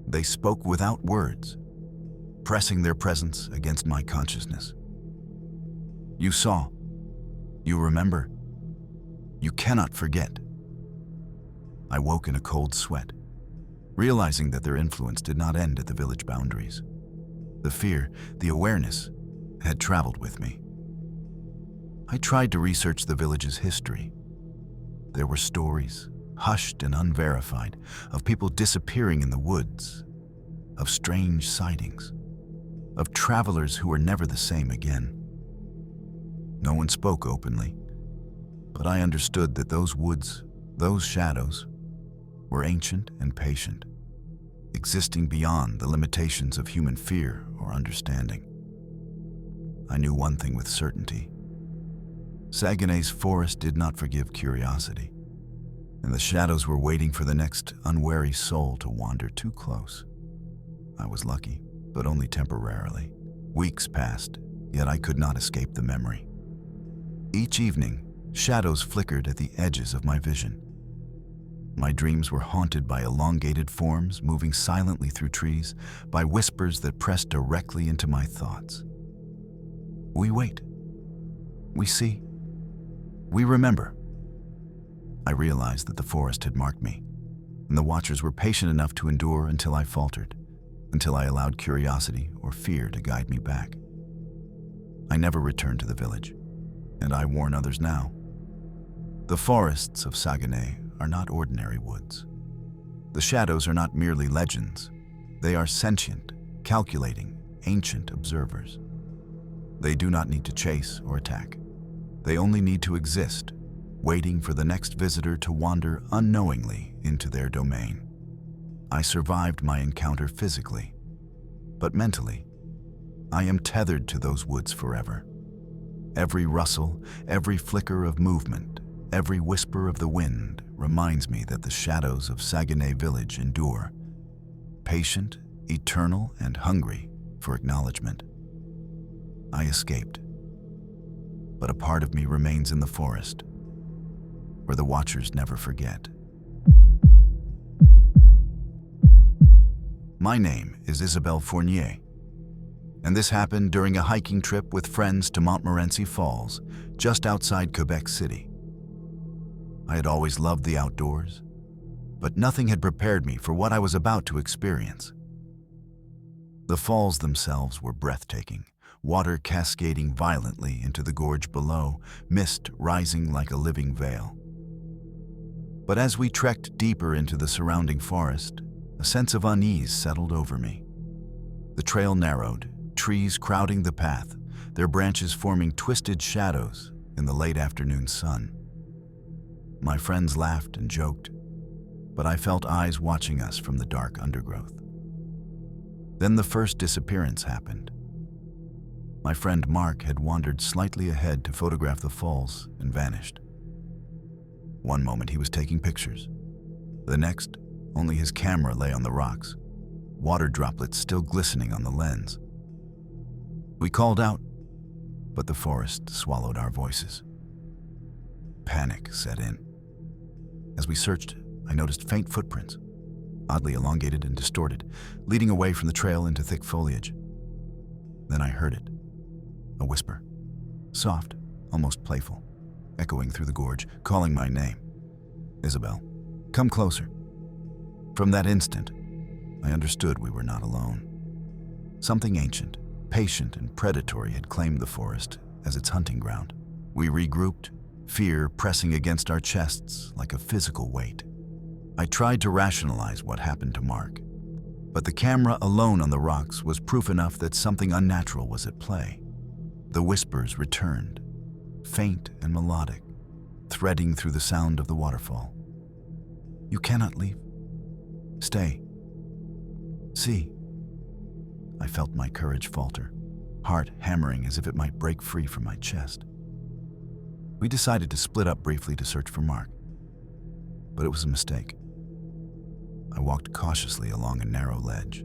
Speaker 1: they spoke without words, pressing their presence against my consciousness. You saw. You remember. You cannot forget. I woke in a cold sweat, realizing that their influence did not end at the village boundaries. The fear, the awareness, had traveled with me. I tried to research the village's history. There were stories, hushed and unverified, of people disappearing in the woods, of strange sightings, of travelers who were never the same again. No one spoke openly, but I understood that those woods, those shadows, were ancient and patient, existing beyond the limitations of human fear or understanding. I knew one thing with certainty. Saguenay's forest did not forgive curiosity, and the shadows were waiting for the next unwary soul to wander too close. I was lucky, but only temporarily. Weeks passed, yet I could not escape the memory. Each evening, shadows flickered at the edges of my vision. My dreams were haunted by elongated forms moving silently through trees, by whispers that pressed directly into my thoughts. We wait. We see. We remember. I realized that the forest had marked me, and the watchers were patient enough to endure until I faltered, until I allowed curiosity or fear to guide me back. I never returned to the village, and I warn others now. The forests of Saguenay are not ordinary woods. The shadows are not merely legends. They are sentient, calculating, ancient observers. They do not need to chase or attack. They only need to exist, waiting for the next visitor to wander unknowingly into their domain. I survived my encounter physically, but mentally, I am tethered to those woods forever. Every rustle, every flicker of movement, every whisper of the wind reminds me that the shadows of Saguenay village endure, patient, eternal, and hungry for acknowledgement. I escaped, but a part of me remains in the forest, where the watchers never forget. My name is Isabelle Fournier, and this happened during a hiking trip with friends to Montmorency Falls, just outside Quebec City. I had always loved the outdoors, but nothing had prepared me for what I was about to experience. The falls themselves were breathtaking, water cascading violently into the gorge below, mist rising like a living veil. But as we trekked deeper into the surrounding forest, a sense of unease settled over me. The trail narrowed, trees crowding the path, their branches forming twisted shadows in the late afternoon sun. My friends laughed and joked, but I felt eyes watching us from the dark undergrowth. Then the first disappearance happened. My friend Mark had wandered slightly ahead to photograph the falls and vanished. One moment he was taking pictures. The next, only his camera lay on the rocks, water droplets still glistening on the lens. We called out, but the forest swallowed our voices. Panic set in. As we searched, I noticed faint footprints, oddly elongated and distorted, leading away from the trail into thick foliage. Then I heard it, a whisper, soft, almost playful, echoing through the gorge, calling my name. Isabelle, come closer. From that instant, I understood we were not alone. Something ancient, patient, and predatory had claimed the forest as its hunting ground. We regrouped, fear pressing against our chests like a physical weight. I tried to rationalize what happened to Mark, but the camera alone on the rocks was proof enough that something unnatural was at play. The whispers returned, faint and melodic, threading through the sound of the waterfall. You cannot leave. Stay. See. I felt my courage falter, heart hammering as if it might break free from my chest. We decided to split up briefly to search for Mark, but it was a mistake. I walked cautiously along a narrow ledge,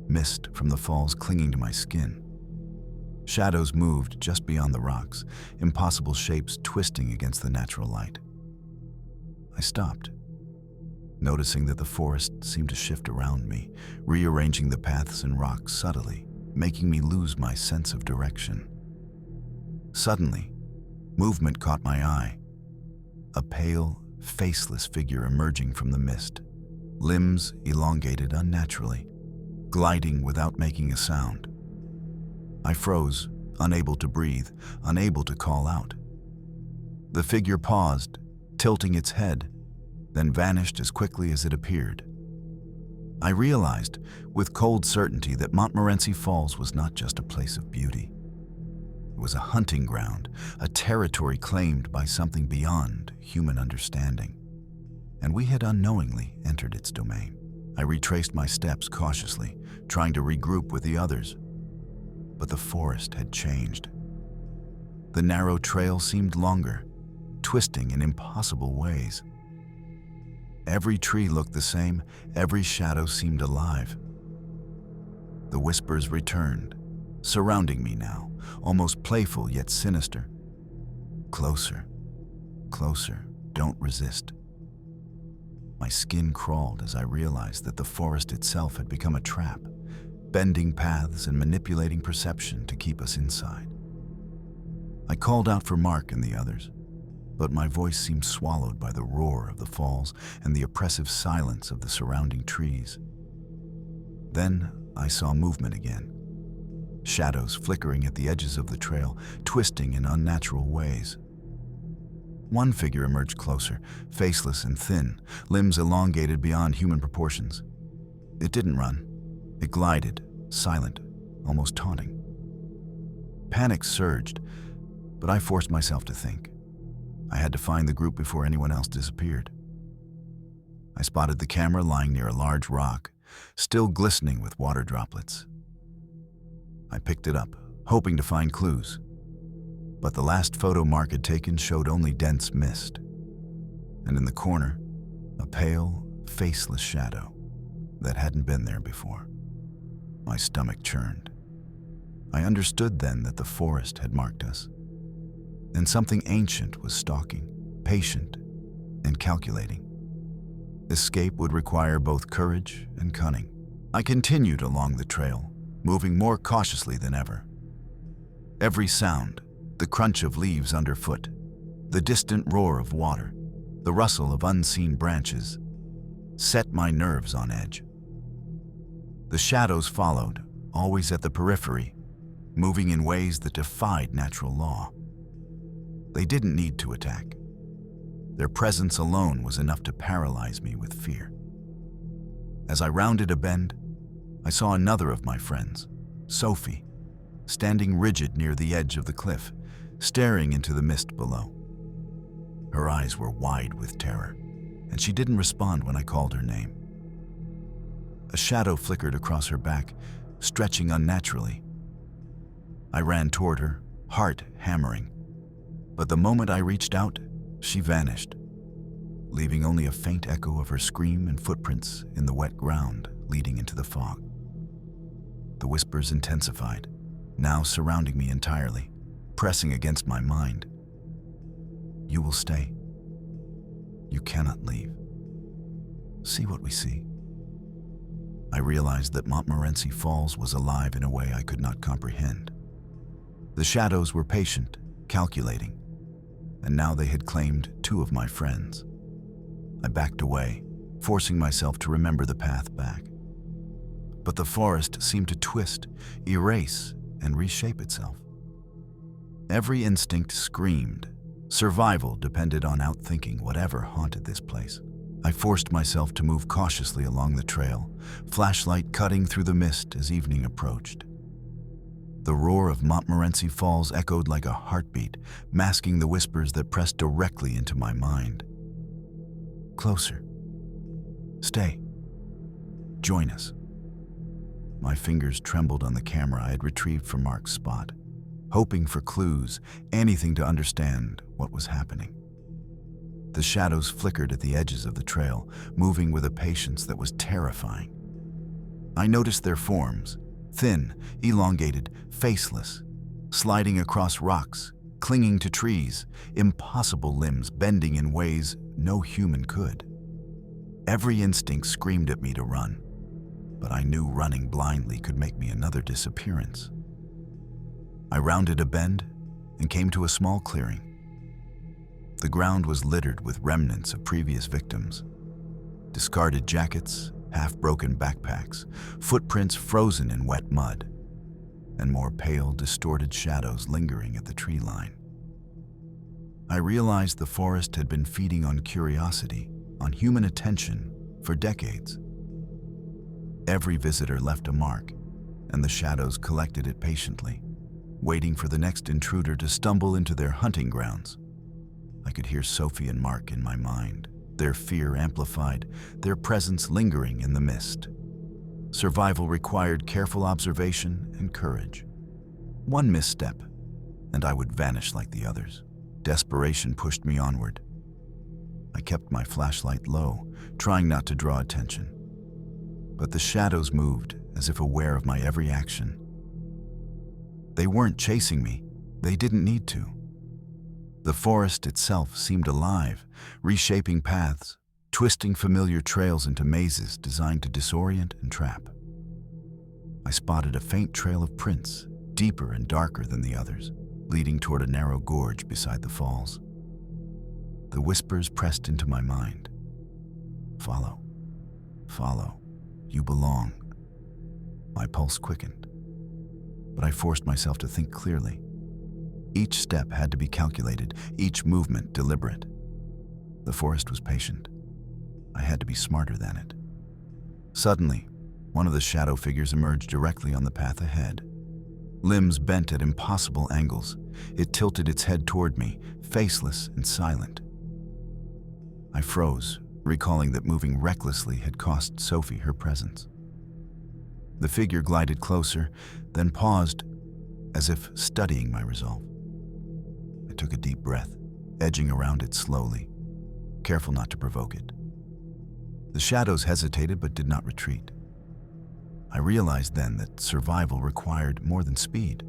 Speaker 1: mist from the falls clinging to my skin. Shadows moved just beyond the rocks, impossible shapes twisting against the natural light. I stopped, noticing that the forest seemed to shift around me, rearranging the paths and rocks subtly, making me lose my sense of direction. Suddenly, movement caught my eye. A pale, faceless figure emerging from the mist, limbs elongated unnaturally, gliding without making a sound. I froze, unable to breathe, unable to call out. The figure paused, tilting its head, then vanished as quickly as it appeared. I realized with cold certainty that Montmorency Falls was not just a place of beauty. It was a hunting ground, a territory claimed by something beyond human understanding, and we had unknowingly entered its domain. I retraced my steps cautiously, trying to regroup with the others, but the forest had changed. The narrow trail seemed longer, twisting in impossible ways. Every tree looked the same, every shadow seemed alive. The whispers returned, surrounding me now, almost playful yet sinister. Closer, closer, don't resist. My skin crawled as I realized that the forest itself had become a trap, bending paths and manipulating perception to keep us inside. I called out for Mark and the others, but my voice seemed swallowed by the roar of the falls and the oppressive silence of the surrounding trees. Then I saw movement again. Shadows flickering at the edges of the trail, twisting in unnatural ways. One figure emerged closer, faceless and thin, limbs elongated beyond human proportions. It didn't run. It glided, silent, almost taunting. Panic surged, but I forced myself to think. I had to find the group before anyone else disappeared. I spotted the camera lying near a large rock, still glistening with water droplets. I picked it up, hoping to find clues. But the last photo Mark had taken showed only dense mist. And in the corner, a pale, faceless shadow that hadn't been there before. My stomach churned. I understood then that the forest had marked us, and something ancient was stalking, patient and calculating. Escape would require both courage and cunning. I continued along the trail, moving more cautiously than ever. Every sound, the crunch of leaves underfoot, the distant roar of water, the rustle of unseen branches, set my nerves on edge. The shadows followed, always at the periphery, moving in ways that defied natural law. They didn't need to attack. Their presence alone was enough to paralyze me with fear. As I rounded a bend, I saw another of my friends, Sophie, standing rigid near the edge of the cliff, staring into the mist below. Her eyes were wide with terror, and she didn't respond when I called her name. A shadow flickered across her back, stretching unnaturally. I ran toward her, heart hammering, but the moment I reached out, she vanished, leaving only a faint echo of her scream and footprints in the wet ground leading into the fog. The whispers intensified, now surrounding me entirely, pressing against my mind. You will stay. You cannot leave. See what we see. I realized that Montmorency Falls was alive in a way I could not comprehend. The shadows were patient, calculating, and now they had claimed two of my friends. I backed away, forcing myself to remember the path back. But the forest seemed to twist, erase, and reshape itself. Every instinct screamed. Survival depended on outthinking whatever haunted this place. I forced myself to move cautiously along the trail, flashlight cutting through the mist as evening approached. The roar of Montmorency Falls echoed like a heartbeat, masking the whispers that pressed directly into my mind. Closer. Stay. Join us. My fingers trembled on the camera I had retrieved from Mark's spot, hoping for clues, anything to understand what was happening. The shadows flickered at the edges of the trail, moving with a patience that was terrifying. I noticed their forms, thin, elongated, faceless, sliding across rocks, clinging to trees, impossible limbs bending in ways no human could. Every instinct screamed at me to run, but I knew running blindly could make me another disappearance. I rounded a bend and came to a small clearing. The ground was littered with remnants of previous victims. Discarded jackets, half-broken backpacks, footprints frozen in wet mud, and more pale, distorted shadows lingering at the tree line. I realized the forest had been feeding on curiosity, on human attention, for decades. Every visitor left a mark, and the shadows collected it patiently, waiting for the next intruder to stumble into their hunting grounds. I could hear Sophie and Mark in my mind, their fear amplified, their presence lingering in the mist. Survival required careful observation and courage. One misstep, and I would vanish like the others. Desperation pushed me onward. I kept my flashlight low, trying not to draw attention. But the shadows moved, as if aware of my every action. They weren't chasing me. They didn't need to. The forest itself seemed alive, reshaping paths, twisting familiar trails into mazes designed to disorient and trap. I spotted a faint trail of prints, deeper and darker than the others, leading toward a narrow gorge beside the falls. The whispers pressed into my mind. Follow. Follow. You belong. My pulse quickened, but I forced myself to think clearly. Each step had to be calculated, each movement deliberate. The forest was patient. I had to be smarter than it. Suddenly, one of the shadow figures emerged directly on the path ahead. Limbs bent at impossible angles, it tilted its head toward me, faceless and silent. I froze, recalling that moving recklessly had cost Sophie her presence. The figure glided closer, then paused, as if studying my resolve. I took a deep breath, edging around it slowly, careful not to provoke it. The shadows hesitated but did not retreat. I realized then that survival required more than speed.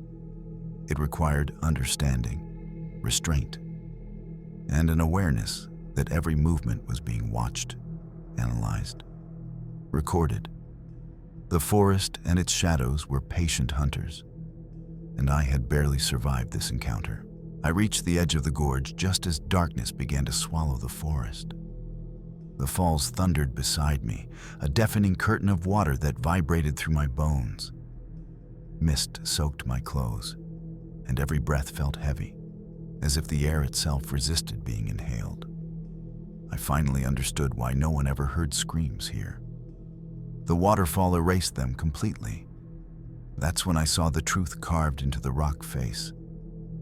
Speaker 1: It required understanding, restraint, and an awareness that every movement was being watched, analyzed, recorded. The forest and its shadows were patient hunters, and I had barely survived this encounter. I reached the edge of the gorge just as darkness began to swallow the forest. The falls thundered beside me, a deafening curtain of water that vibrated through my bones. Mist soaked my clothes, and every breath felt heavy, as if the air itself resisted being inhaled. I finally understood why no one ever heard screams here. The waterfall erased them completely. That's when I saw the truth carved into the rock face.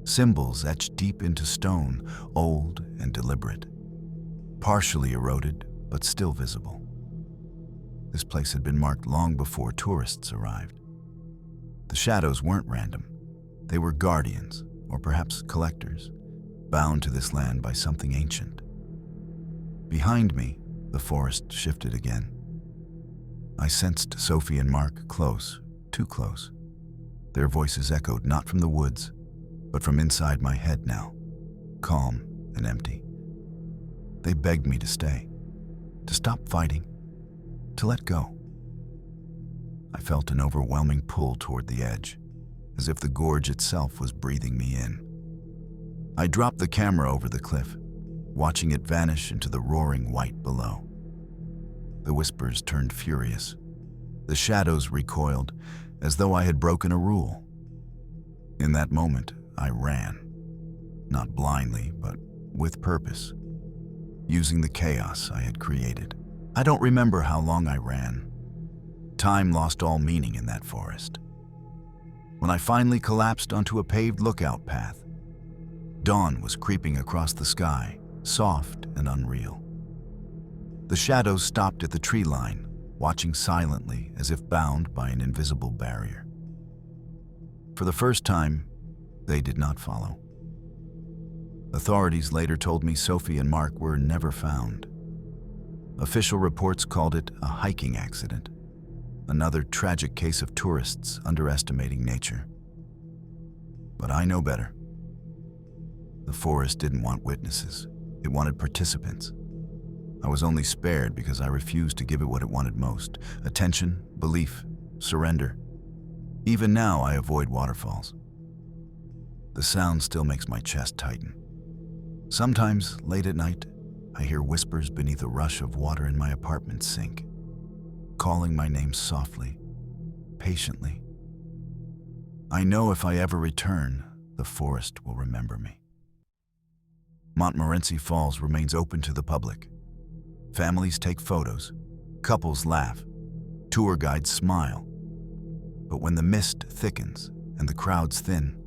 Speaker 1: Symbols etched deep into stone, old and deliberate. Partially eroded, but still visible. This place had been marked long before tourists arrived. The shadows weren't random. They were guardians, or perhaps collectors, bound to this land by something ancient. Behind me, the forest shifted again. I sensed Sophie and Mark close, too close. Their voices echoed not from the woods, but from inside my head now, calm and empty. They begged me to stay, to stop fighting, to let go. I felt an overwhelming pull toward the edge, as if the gorge itself was breathing me in. I dropped the camera over the cliff, watching it vanish into the roaring white below. The whispers turned furious. The shadows recoiled, as though I had broken a rule. In that moment, I ran. Not blindly, but with purpose, using the chaos I had created. I don't remember how long I ran. Time lost all meaning in that forest. When I finally collapsed onto a paved lookout path, dawn was creeping across the sky, soft and unreal. The shadows stopped at the tree line, watching silently as if bound by an invisible barrier. For the first time, they did not follow. Authorities later told me Sophie and Mark were never found. Official reports called it a hiking accident, another tragic case of tourists underestimating nature. But I know better. The forest didn't want witnesses. It wanted participants. I was only spared because I refused to give it what it wanted most: attention, belief, surrender. Even now, I avoid waterfalls. The sound still makes my chest tighten. Sometimes, late at night, I hear whispers beneath a rush of water in my apartment sink, calling my name softly, patiently. I know if I ever return, the forest will remember me. Montmorency Falls remains open to the public. Families take photos, couples laugh, tour guides smile. But when the mist thickens and the crowds thin,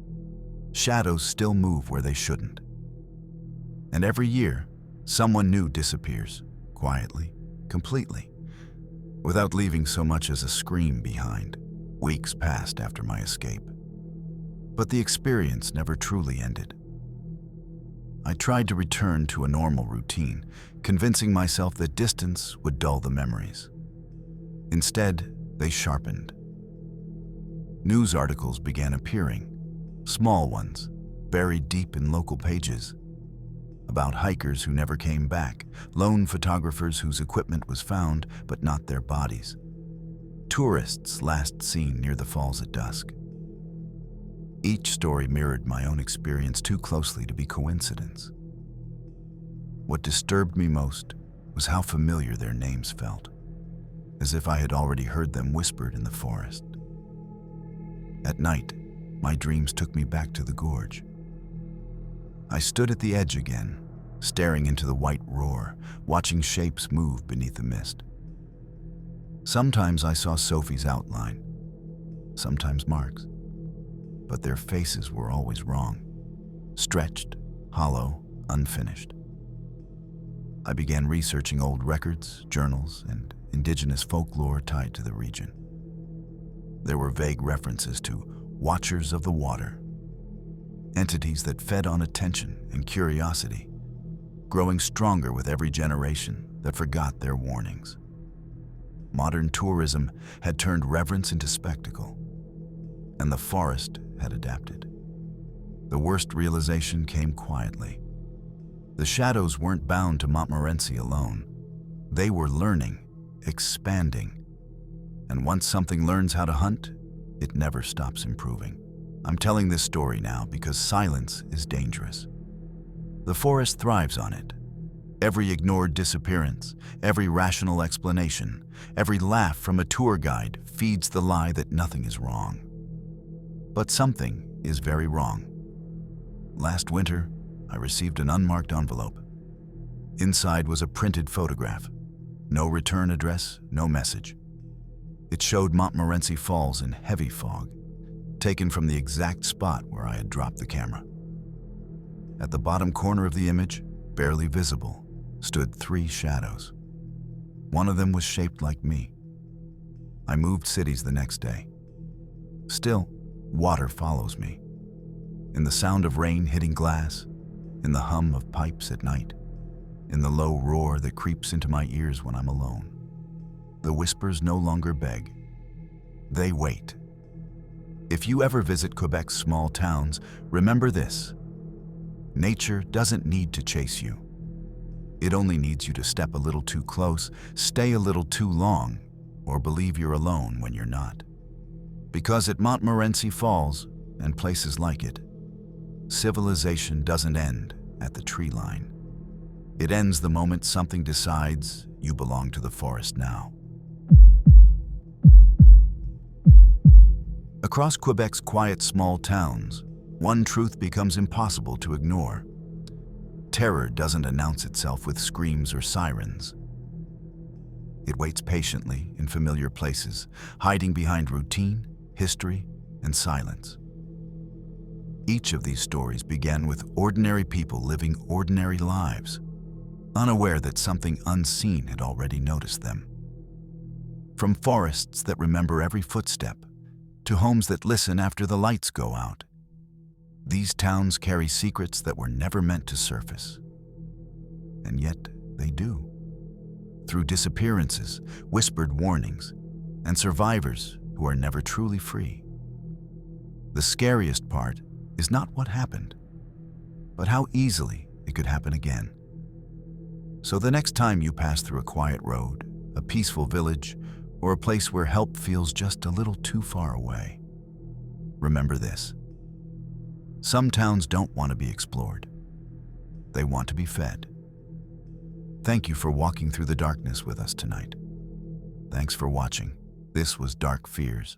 Speaker 1: shadows still move where they shouldn't. And every year, someone new disappears, quietly, completely, without leaving so much as a scream behind. Weeks passed after my escape. But the experience never truly ended. I tried to return to a normal routine, convincing myself that distance would dull the memories. Instead, they sharpened. News articles began appearing, small ones, buried deep in local pages, about hikers who never came back, lone photographers whose equipment was found but not their bodies, tourists last seen near the falls at dusk. Each story mirrored my own experience too closely to be coincidence. What disturbed me most was how familiar their names felt, as if I had already heard them whispered in the forest. At night, my dreams took me back to the gorge. I stood at the edge again, staring into the white roar, watching shapes move beneath the mist. Sometimes I saw Sophie's outline, sometimes Mark's, but their faces were always wrong, stretched, hollow, unfinished. I began researching old records, journals, and indigenous folklore tied to the region. There were vague references to watchers of the water, entities that fed on attention and curiosity, growing stronger with every generation that forgot their warnings. Modern tourism had turned reverence into spectacle, and the forest had adapted. The worst realization came quietly. The shadows weren't bound to Montmorency alone. They were learning, expanding. And once something learns how to hunt, it never stops improving. I'm telling this story now because silence is dangerous. The forest thrives on it. Every ignored disappearance, every rational explanation, every laugh from a tour guide feeds the lie that nothing is wrong. But something is very wrong. Last winter, I received an unmarked envelope. Inside was a printed photograph. No return address, no message. It showed Montmorency Falls in heavy fog, taken from the exact spot where I had dropped the camera. At the bottom corner of the image, barely visible, stood 3 shadows. One of them was shaped like me. I moved cities the next day. Still, water follows me. In the sound of rain hitting glass, in the hum of pipes at night, in the low roar that creeps into my ears when I'm alone. The whispers no longer beg. They wait. If you ever visit Quebec's small towns, remember this. Nature doesn't need to chase you. It only needs you to step a little too close, stay a little too long, or believe you're alone when you're not. Because at Montmorency Falls, and places like it, civilization doesn't end at the tree line. It ends the moment something decides you belong to the forest now. Across Quebec's quiet small towns, one truth becomes impossible to ignore. Terror doesn't announce itself with screams or sirens. It waits patiently in familiar places, hiding behind routine, history, and silence. Each of these stories began with ordinary people living ordinary lives, unaware that something unseen had already noticed them. From forests that remember every footstep, to homes that listen after the lights go out, these towns carry secrets that were never meant to surface. And yet they do. Through disappearances, whispered warnings, and survivors who are never truly free. The scariest part is not what happened, but how easily it could happen again. So the next time you pass through a quiet road, a peaceful village, or a place where help feels just a little too far away, remember this. Some towns don't want to be explored. They want to be fed. Thank you for walking through the darkness with us tonight. Thanks for watching. This was Dark Fears.